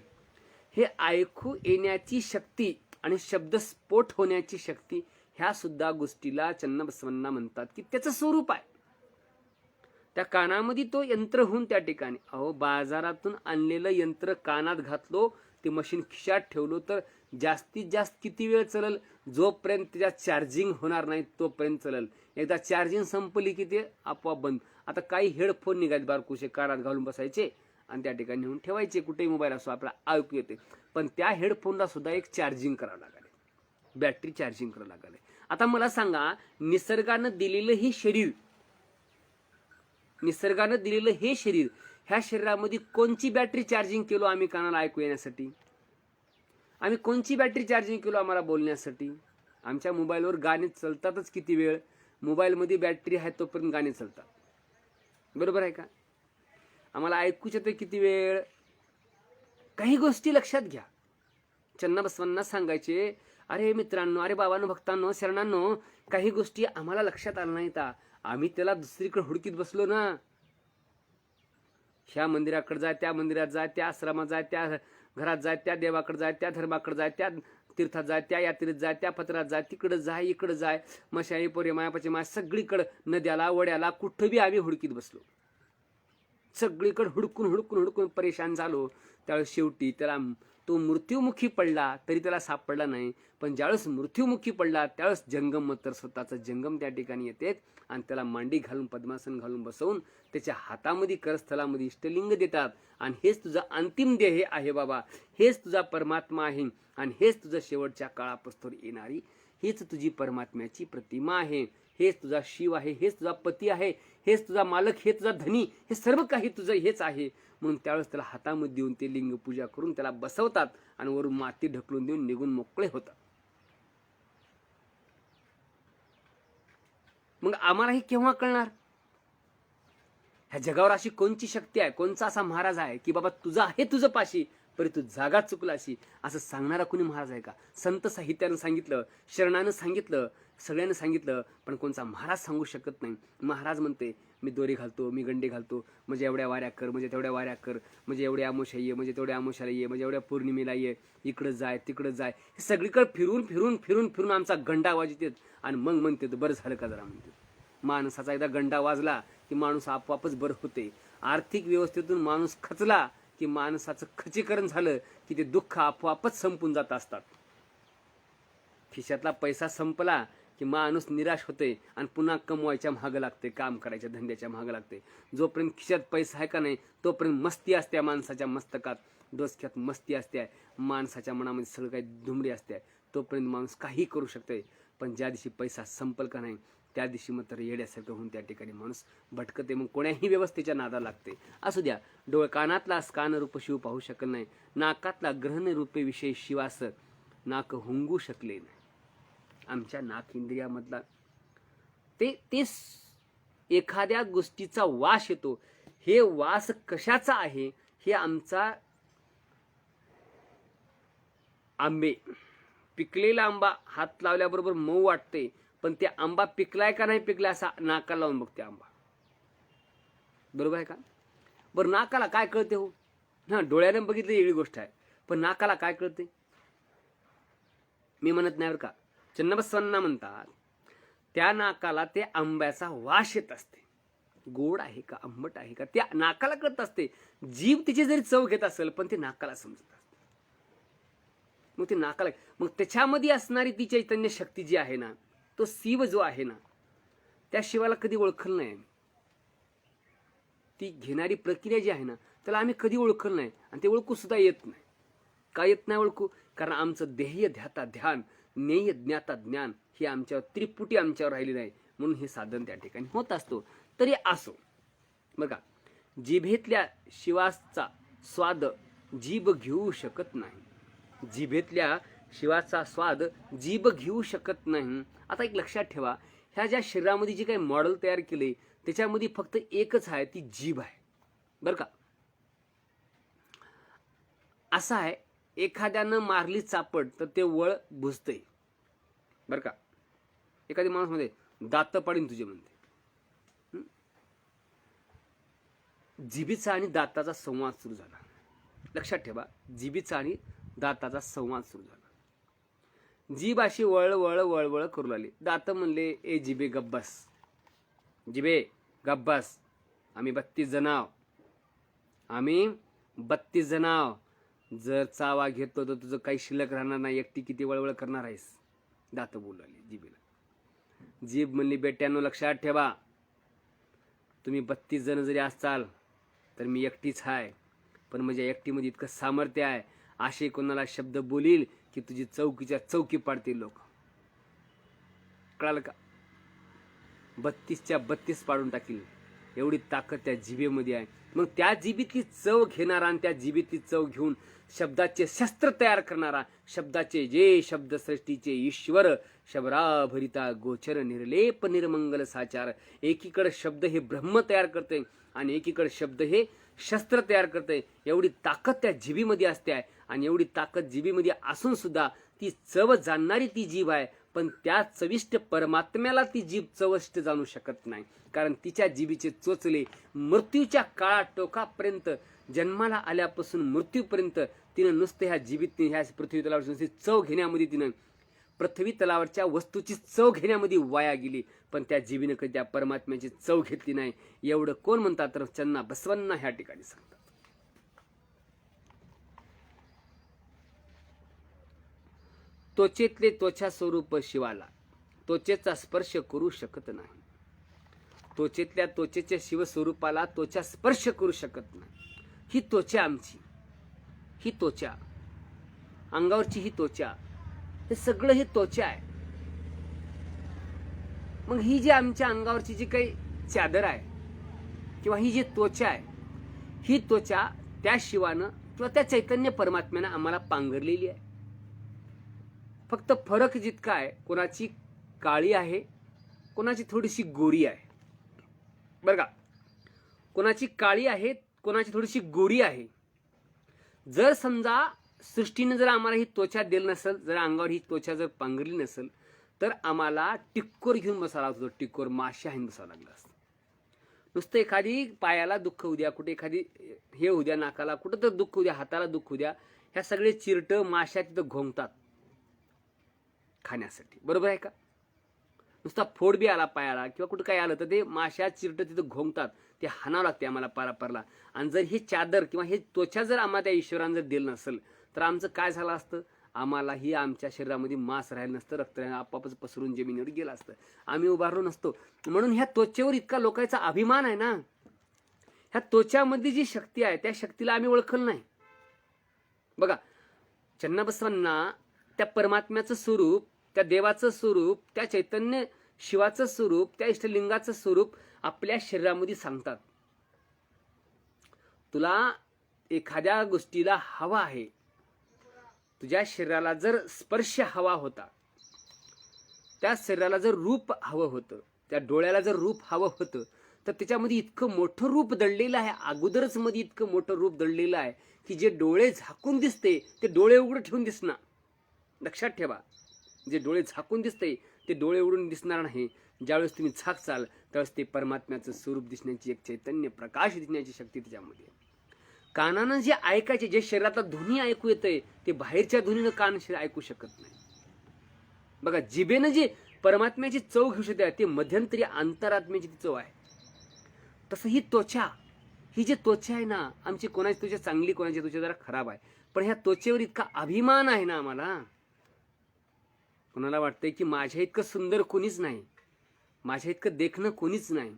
हे ऐकू येण्याची शक्ती आणि शब्दस्फोट होण्याची शक्ती, ह्या सुद्धा गोष्टीला चन्नबसवण्णा म्हणतात की त्याचं स्वरूप आहे. त्या कानामध्ये तो यंत्र होऊन त्या ठिकाणी, अहो बाजारातून आणलेलं यंत्र कानात घातलो, ते मशीन खिशात ठेवलो, तर जास्तीत जास्त किती वेळ चलल? जोपर्यंत त्याच्यात चार्जिंग होणार नाही तोपर्यंत चलल. एकदा चार्जिंग संपली की ते आपोआप बंद. आता काही हेडफोन निघाले बारकुशे, कानात घालून बसायचे आणि त्या ठिकाणी नेऊन ठेवायचे, कुठेही मोबाईल असो आपला ऐकू येते. पण त्या हेडफोनला सुद्धा एक चार्जिंग करावं लागेल, बॅटरी चार्जिंग करावं लागेल. आता मला सांगा, निसर्गानं दिलेलं हे शरीर, निसर्गानं दिलेलं हे शरीर, ह्या शरीरामध्ये कोणची बॅटरी चार्जिंग केलो आम्ही कानाला ऐकू येण्यासाठी? आम्ही कोणची बॅटरी चार्जिंग केलो आम्हाला बोलण्यासाठी? आमच्या मोबाईलवर गाणे चालतातच किती वेळ? मोबाईलमध्ये बॅटरी आहे तोपर्यंत गाणे चालतात, बरोबर आहे का? आम्हाला ऐकूच येतं किती वेळ? काही गोष्टी लक्षात घ्या. चन्नबसवांना सांगायचे, अरे मित्रांनो, अरे बाबांनो, भक्तांनो, शरणांनो, काही गोष्टी आम्हाला लक्षात आल्या नाहीत, आम्ही त्याला दुसरीकडे हुडकीत बसलो ना. ह्या मंदिराकडे जाय, त्या मंदिरात जाय, त्या आश्रमात जाय, त्या घरात जाय, त्या देवाकडे जाय, त्या धर्माकडे जाय, त्या तीर्थात जाय, त्या यात्रेत जाय, त्या पत्रात जाय, तिकडे जाय, इकडे जाय, मशाई पोरे मायापाचे माय, सगळीकडे नद्याला वड्याला कुठं बी आम्ही हुडकीत बसलो. सगळीकडे हुडकून हुडकून हुडकून परेशान झालो. त्यावेळेस शेवटी त्याला तो मृत्यूमुखी पडला तरी त्याला सापडला नाही. पण ज्यावेळेस मृत्यूमुखी पडला त्यावेळेस जंगम तर स्वतःचा जंगम त्या ठिकाणी येते आणि त्याला मांडी घालून पद्मासन घालून बसवून त्याच्या हातामध्ये करस्थलामध्ये इष्टलिंग देतात आणि हेच तुझा अंतिम देह आहे बाबा, हेच तुझा परमात्मा आहे आणि हेच तुझं शेवटच्या काळापासून येणारी हीच तुझी परमात्म्याची प्रतिमा आहे, हेच तुझा शिव आहे, हेच तुझा पती आहे, हेच तुझा मालक, हे तुझा धनी, हे सर्व काही तुझं हेच आहे. म्हणून त्यावेळेस त्याला हातामध्ये देऊन ते लिंग पूजा करून त्याला बसवतात आणि वरून माती ढकलून देऊन निघून मोकळे होतात. मग आम्हाला हे केव्हा कळणार? ह्या जगावर अशी कोणची शक्ती आहे, कोणचा असा महाराज आहे की बाबा तुझा आहे तुझं पाशी परी तू जागा चुकलाशी, असं सांगणारा कोणी महाराज आहे का? संत साहित्यानं सांगितलं, शरणानं सांगितलं, सगळ्यांनी सांगितलं, पण कोणचा महाराज सांगू शकत नाही. महाराज म्हणते, मी दोरी घालतो, मी गंडे घालतो, म्हणजे एवढ्या वाऱ्या कर, म्हणजे तेवढ्या वाऱ्या कर, म्हणजे एवढ्या आमोशा ये, म्हणजे तेवढ्या आमोशाला ये, म्हणजे एवढ्या पौर्णिमेला ये, इकडं जाय तिकडं जाय, हे सगळीकडे फिरून फिरून फिरून फिरून आमचा गंडा वाजतात आणि मग म्हणते बरं झालं का जरा म्हणते. माणसाचा एकदा गंडा वाजला की माणूस आपोआपच बरं होते. आर्थिक व्यवस्थेतून माणूस खचला की माणसाचं खचीकरण झालं की ते दुःख आपोआपच संपून जात असतात. खिशातला पैसा संपला की माणूस निराश होते आणि पुन्हा कमवायच्या मागं लागते, काम करायच्या धंद्याच्या मागं लागते. जोपर्यंत खिशात पैसा आहे का नाही तोपर्यंत मस्ती असते माणसाच्या मस्तकात, डोसक्यात मस्ती असते, माणसाच्या मनामध्ये सगळं काही धुमडी असते, तोपर्यंत माणूस काही करू शकते. पण ज्या दिवशी पैसा संपल का नाही त्या दिवशी मात्र येड्यासारखं होऊन त्या ठिकाणी माणूस भटकते, मग कोण्याही व्यवस्थेच्या नादा लागते. असू द्या, डोळ कानातला कान रूप शिव पाहू शकल नाही, नाकातला ग्रहण रूपे विषय शिवास नाक हुंगू शकले नाही. आमच्या नाक इंद्रियामधला ते एखाद्या गोष्टीचा वास येतो, हे वास कशाचा आहे? हे आमचा आंबे, पिकलेला आंबा हात लावल्याबरोबर मऊ वाटते, पण ते आंबा पिकलाय का नाही पिकलाय असा नाकाला लावून बघते आंबा, बरोबर आहे का? बरं नाकाला काय कळते हो? हा, डोळ्याने बघितलं वेगळी गोष्ट आहे, पण नाकाला काय कळते? मी म्हणत नाही बरं का, चन्नबसवांना म्हणतात त्या नाकाला ते आंब्याचा वास येत असते, गोड आहे का आंबट आहे का त्या नाकाला कळत असते. जीभ तिची जरी चव घेत असेल पण ते नाकाला समजत असते. मग ते नाकाला, मग त्याच्यामध्ये असणारी ती चैतन्य शक्ती जी आहे ना, तो शिव जो आहे ना, त्या शिवाला कधी ओळखलं नाही. ती घेणारी प्रक्रिया जी आहे ना त्याला आम्ही कधी ओळखलं नाही आणि ते ओळखू सुद्धा येत नाही. का येत नाही ओळखू? कारण आमचं ध्येय ध्याता ध्यान, ज्ञेय ज्ञाता ज्ञान हे आमच्यावर त्रिपुटी आमच्यावर राहिली नाही, म्हणून हे साधन त्या ठिकाणी होत असतो. तरी असो बघा, जिभेतल्या शिवाचा स्वाद जीभ घेऊ शकत नाही, जिभेतल्या शिवाचा स्वाद जीभ घेऊ शकत नाही. आता एक लक्षात ठेवा, ह्या ज्या शरीरामध्ये जे काही मॉडेल तयार केले त्याच्यामध्ये फक्त एकच आहे, ती जीभ आहे, बरं का? असं आहे, एखाद्यानं मारली चापट तर ते वळ भुजतंय, बरं का? एखादी माणूस मध्ये दात पाडीन तुझे म्हणते. जिभीचा आणि दाताचा संवाद सुरू झाला. लक्षात ठेवा, जिभीचा आणि दाताचा संवाद सुरू झाला. जीभ अशी वळ वळ वळ वळ करू लागली. दात म्हणले, ए जिबे गब्बस, जिबे गब्बस, आम्ही 32 जण आहो, आम्ही 32 जण आहो, जर चावा घेतो तर तुझं काही शिल्लक राहणार नाही. एकटी किती वळवळ करणार आहेस. दात बोलाली जीभेला. जीभ म्हणली बेट्यानो लक्षात ठेवा, तुम्ही 32 जण जरी असाल तर मी एकटीच आहे, पण माझ्या एकटीमध्ये इतकं सामर्थ्य आहे, असे कोणाला शब्द बोलील की तुझी चौकीच्या चौकी पाडतील लोक. कळालं का? 32च्या 32 पाडून टाकील एवढी ताकद त्या जिभेमध्ये आहे. मग त्या जिभेतली चव घेणारा आणि त्या जिभेतली चव घेऊन शब्दाचे शस्त्र तयार करणारा, शब्दाचे जे शब्द सृष्टीचे ईश्वर, शबराभरिता गोचर निर्लेप निर्मंगल साचार. एकीकडे शब्द हे ब्रह्म तयार करते आणि एकीकडे शब्द हे शस्त्र तयार करते. एवढी ताकद त्या जिभेमध्ये असते आहे. आणि एवढी ताकद जिभेमध्ये असून सुद्धा ती चव जाणणारी ती जीभ आहे, पण त्या चविष्ट परमात्म्याला ती जीभ चविष्ट जाणू शकत नाही. कारण तिच्या जिभेचे चोचले मृत्यूच्या काळा टोकापर्यंत, जन्माला आल्यापासून मृत्यूपर्यंत तिनं नुसतं ह्या जिभेत, ह्या पृथ्वी तलावरची चव घेण्यामध्ये, तिनं पृथ्वी तलावरच्या वस्तूची चव घेण्यामध्ये वाया गेली. पण त्या जिभेनं कधी त्या परमात्म्याची चव घेतली नाही. एवढं कोण म्हणतात तर चन्ना बसवण्णा ह्या ठिकाणी सांगतात. त्वचेतले त्वचा स्वरूप शिवाला, त्वचेचा स्पर्श करू शकत नाही. त्वचेतल्या त्वचेच्या शिवस्वरूपाला त्वचा स्पर्श करू शकत नाही. ही त्वचा आमची, ही त्वचा अंगावरची, ही त्वचा, हे सगळं ही त्वचा आहे. मग ही जी आमच्या अंगावरची जी काही चादर आहे किंवा ही जी त्वचा आहे, ही त्वचा त्या शिवानं किंवा त्या चैतन्य परमात्म्यानं आम्हाला पांघरलेली आहे. फक्त फरक जितका आहे, कोणाची काळी आहे, कोणाची थोडीशी गोरी आहे. बरं का? कोणाची काळी आहे, कोणाची थोडीशी गोरी आहे. जर समजा सृष्टीने जर आम्हाला ही त्वचा दिली नसेल, जर अंगावर ही त्वचा जर पांघरली नसेल, तर आम्हाला टिक्कोर घेऊन बसावं लागतं. टिक्कोर माशी आहे बसावं लागलं असतं. नुसतं एखादी पायाला दुःख होऊ द्या, कुठे एखादी हे होऊ द्या, नाकाला कुठं तर दुःख होऊ द्या, हाताला दुःख होऊ द्या, ह्या सगळे चिरट माश्या तिथं घोंगतात खाण्यासाठी. बरोबर आहे का? नुसता फोड बी आला पायाला किंवा कुठं काय आलं तर ते माश्या चिरट तिथं घोंगतात. ते हाणावं लागते आम्हाला पारापारला. आणि जर हे चादर किंवा हे त्वचा जर आम्हाला त्या ईश्वरानं जर दिलं नसेल, तर आमचं काय झालं असतं? आम्हालाही आमच्या शरीरामध्ये मांस राहिलं नसतं, रक्त आपापच पसरून जमिनीवर गेलं असतं, आम्ही उभारलो नसतो. म्हणून ह्या त्वचेवर इतका लोकांचा अभिमान आहे ना. ह्या त्वचामध्ये जी शक्ती आहे, त्या शक्तीला आम्ही ओळखलं नाही. बघा, चन्नबसवांना त्या परमात्म्याचं स्वरूप, त्या देवाचं स्वरूप, त्या चैतन्य शिवाचं स्वरूप, त्या इष्टलिंगाचं स्वरूप आपल्या शरीरामध्ये सांगतात. तुला एखाद्या गोष्टीला हवा आहे, तुझ्या शरीराला जर स्पर्श हवा होता, त्या शरीराला जर रूप हवं होतं, त्या डोळ्याला जर रूप हवं होतं, तर त्याच्यामध्ये इतकं मोठं रूप दडलेलं आहे, अगोदरच मध्ये इतकं मोठं रूप दडलेलं आहे की जे डोळे झाकून दिसते ते डोळे उघडे ठेवून दिसणार. लक्षात ठेवा, जे डोळे झाकून दिसते ते डोळे उघडून दिसणार नाही. ज्यावेळेस तुम्ही झाकचाल त्यावेळेस ते परमात्म्याचं स्वरूप दिसण्याची, एक चैतन्य प्रकाश दिसण्याची शक्ती त्याच्यामध्ये. कानानं जे ऐकायचे, जे शरीरातला ध्वनी ऐकू येतंय, ते बाहेरच्या ध्वनीनं कान ऐकू शकत नाही. बघा, जिभेनं जे परमात्म्याची चव घेऊ शकते ते मध्यंतरी अंतरात्म्याची ती चव आहे. तसं ही त्वचा, ही जी त्वचा आहे ना आमची, कोणाची त्वचा चांगली, कोणाची त्वचा जरा खराब आहे, पण ह्या त्वचेवर इतका अभिमान आहे ना आम्हाला. कोणाला वाटतंय की माझ्या इतकं सुंदर कोणीच नाही, माझ्या इतकं देखणं कोणीच नाही,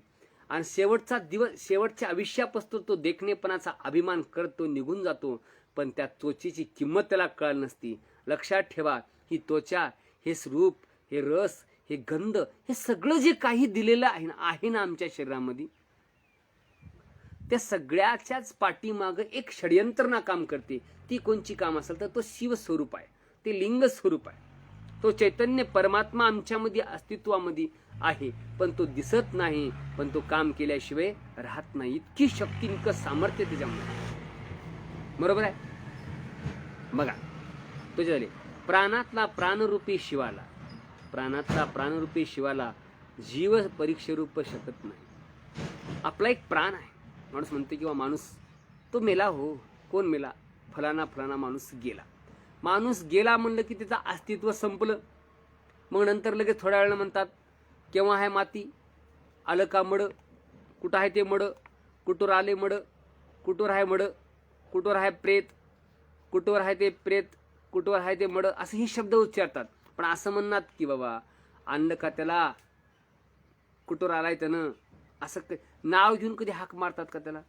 आणि शेवटचा दिवस, शेवटच्या आयुष्यापासून तो देखणेपणाचा अभिमान करतो, निघून जातो, पण त्या त्वचेची किंमत त्याला कळली नसती. लक्षात ठेवा, ही त्वचा, हे रूप, हे रस, हे गंध, हे सगळं जे काही दिलेलं आहे ना आमच्या शरीरामध्ये, त्या सगळ्याच्याच पाठीमागं एक षडयंत्रणा काम करते. ती कोणची काम असेल तर तो शिवस्वरूप आहे, ते लिंग स्वरूप आहे, तो चैतन्य परमात्मा आमच्यामध्ये अस्तित्वामध्ये आहे, पण तो दिसत नाही, पण तो काम केल्याशिवाय राहत नाही. इतकी शक्ती, इतकं सामर्थ्य त्याच्यामध्ये. बरोबर आहे? बघा, तुझे झाले प्राणातला प्राणरूपी शिवाला, प्राणातला प्राणरूपी शिवाला जीव परीक्षेरूप शकत नाही. आपला एक प्राण आहे. माणूस म्हणते किंवा माणूस तो मेला, हो, कोण मेला? फलाना फलाना माणूस गेला. माणूस गेला म्हणलं की त्याचं अस्तित्व संपलं. मग नंतर लगेच थोड्या वेळानं म्हणतात केव्हा आहे माती, आलं का मड, कुठं आहे ते मड, कुठवर आले मड, कुठवर आहे मड, कुठवर आहे प्रेत, कुठवर आहे ते प्रेत, कुठवर आहे ते मड, असे हे शब्द उच्चारतात. पण असं म्हणणार की बाबा आणलं का त्याला, कुठवर आलाय त्यानं, असं नाव घेऊन कधी हाक मारतात का त्याला?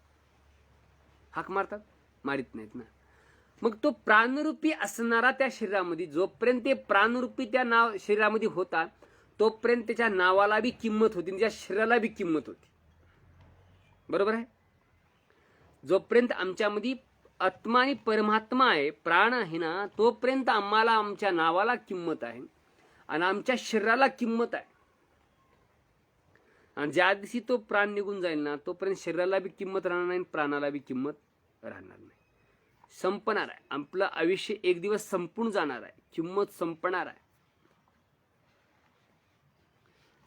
हाक मारतात? मारित नाहीत ना. मग तो प्राणरूपी असणारा त्या शरीरामध्ये, जोपर्यंत ते प्राणरूपी त्या नाव शरीरामध्ये होता, तोपर्यंत त्याच्या नावाला बी किंमत होती, त्याच्या शरीराला बी किंमत होती. बरोबर आहे? जोपर्यंत आमच्यामध्ये आत्मा आणि परमात्मा आहे, प्राण आहे ना, तोपर्यंत आम्हाला आमच्या नावाला किंमत आहे आणि आमच्या शरीराला किंमत आहे. आणि ज्या दिवशी तो प्राण निघून जाईल ना, तोपर्यंत शरीराला बी किंमत राहणार नाही, प्राणाला बी किंमत राहणार नाही. संपणार आहे आपलं आयुष्य, एक दिवस संपून जाणार आहे, किंमत संपणार आहे,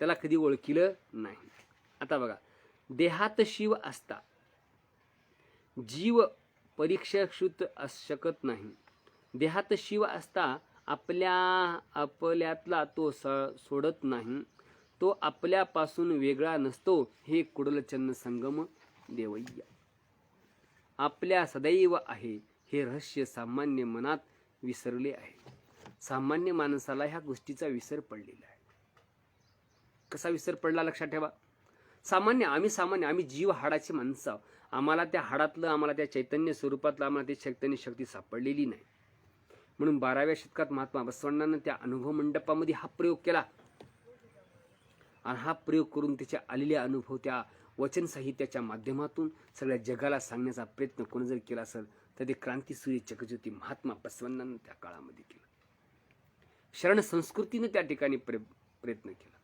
त्याला कधी ओळखिलं नाही. आता बघा, देहात शिव असता जीव परीक्षाकृत शकत नाही. देहात शिव असता आपल्यातला तो सोडत नाही. तो आपल्यापासून वेगळा नसतो, हे कुडलचन्न संगम देवय्या. आपल्या सदैव आहे, हे रहस्य सामान्य मनात विसरले आहे. सामान्य माणसाला ह्या गोष्टीचा विसर पडलेला आहे. कसा विसर पडला लक्षात ठेवा. आम्ही जीव हाडाची माणसं आहोत. आम्हाला त्या हाडातलं, आम्हाला त्या चैतन्य स्वरूपातलं, आम्हाला ते चैतन्य शक्ती सापडलेली नाही. म्हणून 12व्या शतकात महात्मा बसवण्णानं त्या अनुभव मंडपामध्ये हा प्रयोग केला. आणि हा प्रयोग करून त्याचे आलेले अनुभव त्या वचन साहित्याच्या माध्यमातून सगळ्या जगाला सांगण्याचा प्रयत्न कोण जर केला असेल तर ते क्रांतीसूर्य जगज्योती महात्मा बसवण्णानं त्या काळामध्ये केला. शरण संस्कृतीने त्या ठिकाणी प्रयत्न केला.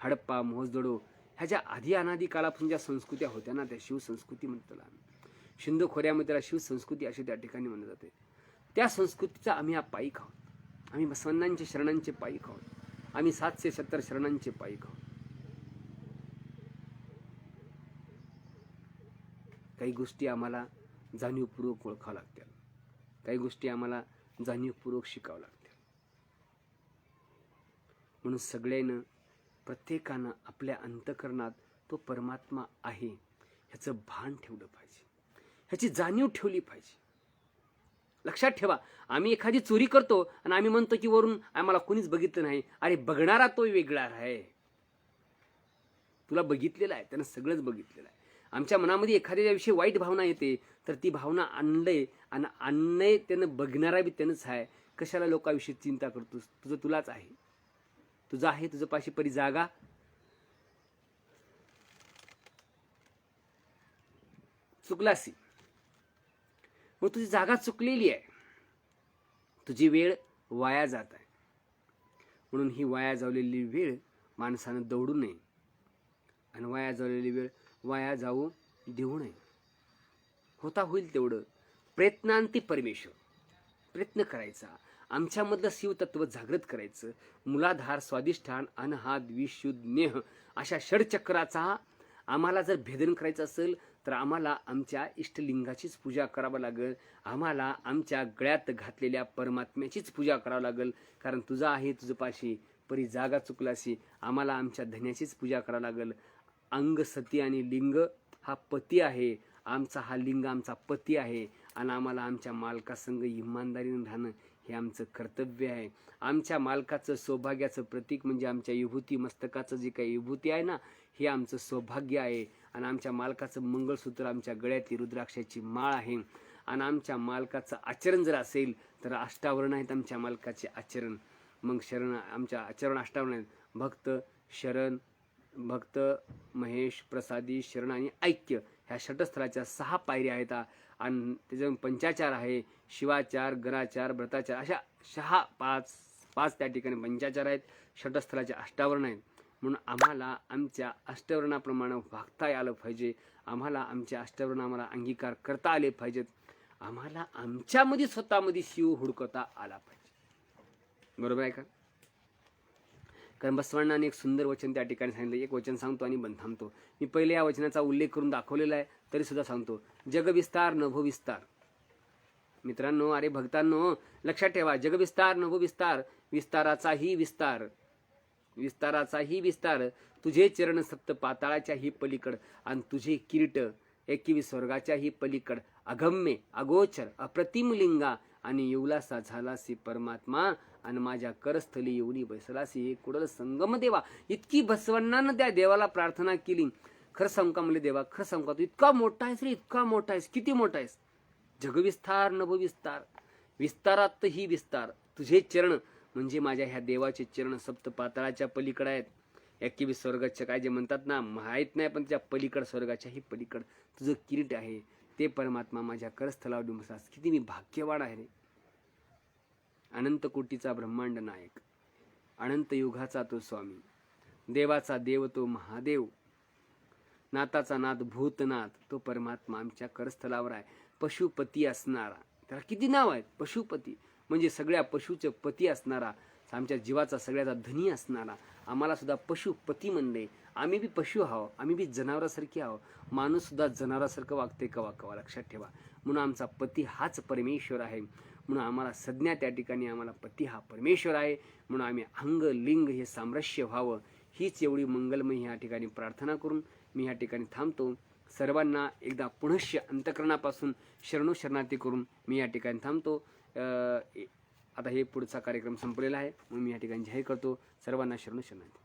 हडप्पा, मोहजदोडो ह्या ज्या आधी अनादी काळापासून ज्या संस्कृत्या होत्या ना, त्या शिवसंस्कृती म्हणतात. सिंधू खोऱ्यामध्ये त्याला शिवसंस्कृती अशी त्या ठिकाणी म्हणलं जाते. त्या संस्कृतीचा आम्ही हा पाईक आहोत. आम्ही बसवण्णांचे शरणांचे पाईक आहोत. आम्ही 770 शरणांचे पाईक आहोत. काही गोष्टी आम्हाला जाणीवपूर्वक ओळखाव्या लागतील, काही गोष्टी आम्हाला जाणीवपूर्वक शिकाव्या लागतील. म्हणून सगळ्यांना, प्रत्येकानं आपल्या अंतःकरणात तो परमात्मा आहे ह्याचं भान ठेवलं पाहिजे, ह्याची जाणीव ठेवली पाहिजे. लक्षात ठेवा, आम्ही एखादी चोरी करतो आणि आम्ही म्हणतो की वरून आम्हाला कोणीच बघितलं नाही. अरे बघणारा तो वेगळा आहे, तुला बघितलेला आहे, त्यानं सगळंच बघितलेलं आहे. आमच्या मनामध्ये एखाद्या विषयी वाईट भावना येते तर ती भावना आणलंय त्यानं, बघणारा बी त्यानंच आहे. कशाला लोकांविषयी चिंता करतोस? तुलाच आहे, तुझं आहे, तुझं पाशी परी जागा. चुकलासी, मग तुझी जागा चुकलेली आहे, तुझी वेळ वाया जात आहे. म्हणून ही वाया जावलेली वेळ माणसानं दौडू नये आणि वाया जावलेली वेळ वाया जाऊ देऊ नये. होता होईल तेवढं प्रयत्नांती परमेश्वर, प्रयत्न करायचा, आमच्यामधलं शिवतत्व जागृत करायचं. मूलाधार, स्वादिष्ठान, अनहाद, विशुद्धनेह अशा षडचक्राचा आम्हाला जर भेदन करायचं असेल तर आम्हाला आमच्या इष्टलिंगाचीच पूजा करावं लागेल. आम्हाला आमच्या गळ्यात घातलेल्या परमात्म्याचीच पूजा करावं लागेल. कारण तुझा आहे, तुझं पाशी परी जागा चुकलासी. आम्हाला आमच्या धन्याचीच पूजा करावं लागेल. अंग, सती आणि लिंग हा पती आहे. आमचा हा लिंग आमचा पती आहे आणि आम्हाला आमच्या मालकासंग इमानदारीने राहणं हे आमचं कर्तव्य आहे. आमच्या मालकाचं सौभाग्याचं प्रतीक म्हणजे आमच्या विभूती मस्तकाचं जे काही विभूती आहे ना, हे आमचं सौभाग्य आहे. आणि आमच्या मालकाचं मंगळसूत्र आमच्या गळ्यातली रुद्राक्षाची माळ आहे. आणि आमच्या मालकाचं आचरण जर असेल तर अष्टावरण आहेत आमच्या मालकाचे आचरण. मग शरण, आमच्या आचरण अष्टावरण आहेत: भक्त, शरण, भक्त, महेश, प्रसादी, शरण आणि ऐक्य. ह्या षटस्थलाच्या 6 पायऱ्या आहेत. आणि त्याच्यातून पंचाचार आहे: शिवाचार, गराचार, व्रताचार, अशा 5 त्या ठिकाणी पंचाचार आहेत. षटस्थलाचे अष्टावरण आहेत. म्हणून आम्हाला आमच्या अष्टवर्णाप्रमाणे वागता आलं पाहिजे. आम्हाला आमच्या अष्टवर्ण आम्हाला अंगीकार करता आले पाहिजेत. आम्हाला आमच्यामध्ये स्वतःमध्ये शिव हुडकता आला पाहिजे. बरोबर आहे का? कारण बसवण्णाने एक सुंदर वचन त्या ठिकाणी सांगितलं. एक वचन सांगतो आणि बंद थांबतो. मी पहिले या वचनाचा उल्लेख करून दाखवलेला आहे, तरी सुद्धा सांगतो. जगविस्तार नभोविस्तार. मित्रांनो, अरे भक्तांनो, लक्षात ठेवा, जगविस्तार नभोविस्तार, विस्ताराचाही विस्तार, विस्ताराचाही विस्तार. तुझे चरण सप्त पाताळाच्या ही पलीकड आणि तुझे किरीट एकवीस स्वर्गाच्याही पलीकड अगम्य अगोचर अप्रतिम लिंगा आणि येऊलासा झालासी परमात्मा आणि माझ्या करस्थली येऊनी बैसलासी हे कुडल संगम देवा. इतकी बसवण्णानं त्या देवाला प्रार्थना केली. खरं सांगू का म्हणले देवा, खरं सांगू का तू इतका मोठा आहेस रे, इतका मोठा आहेस, किती मोठा आहेस. जगविस्तार नभविस्तार, विस्तारात ही विस्तार. तुझे चरण म्हणजे माझ्या ह्या देवाचे चरण सप्त पाताळाच्या पलीकडे आहेत. 21 स्वर्गाच्या काय जे म्हणतात ना माहीत नाही, पण त्या पलीकड स्वर्गाच्याही पलीकड तुझं किरीट आहे. ते परमात्मा माझ्या करस्थलावर डुंबसास. किती मी भाग्यवान आहे रे. अनंत कोटीचा ब्रह्मांड नायक, अनंत युगाचा तो स्वामी, देवाचा देव तो महादेव, नाथाचा नाथ भूतनाथ तो परमात्मा आमच्या करस्थलावर आहे. पशुपती असणारा, त्याला किती नाव आहेत. पशुपती म्हणजे सगळ्या पशुचे पती असणारा, आमच्या जीवाचा सगळ्याचा धनी असणारा. आम्हाला सुद्धा पशुपती म्हणले. आम्ही बी पशु आहो, आम्ही बी जनावरासारखे आहो. माणूस सुद्धा जनावरासारखं वागते कवा कवा, लक्षात ठेवा. म्हणून आमचा पती हाच परमेश्वर आहे. म्हणून आम्हाला संज्ञा त्या ठिकाणी आम्हाला पती हा परमेश्वर आहे. म्हणून आम्ही अंग लिंग हे सामरस्य व्हावं, हीच एवढी मंगलमय ह्या ठिकाणी प्रार्थना करून मी ह्या ठिकाणी थांबतो. सर्वांना एकदा पुनश्च अंतकरणापासून शरणोशरणार्थी करून मी या ठिकाणी थांबतो. आता हे पुढचा कार्यक्रम संपलेला आहे, मग मी या ठिकाणी जाहीर करतो. सर्वांना शरणोशरणार्थी.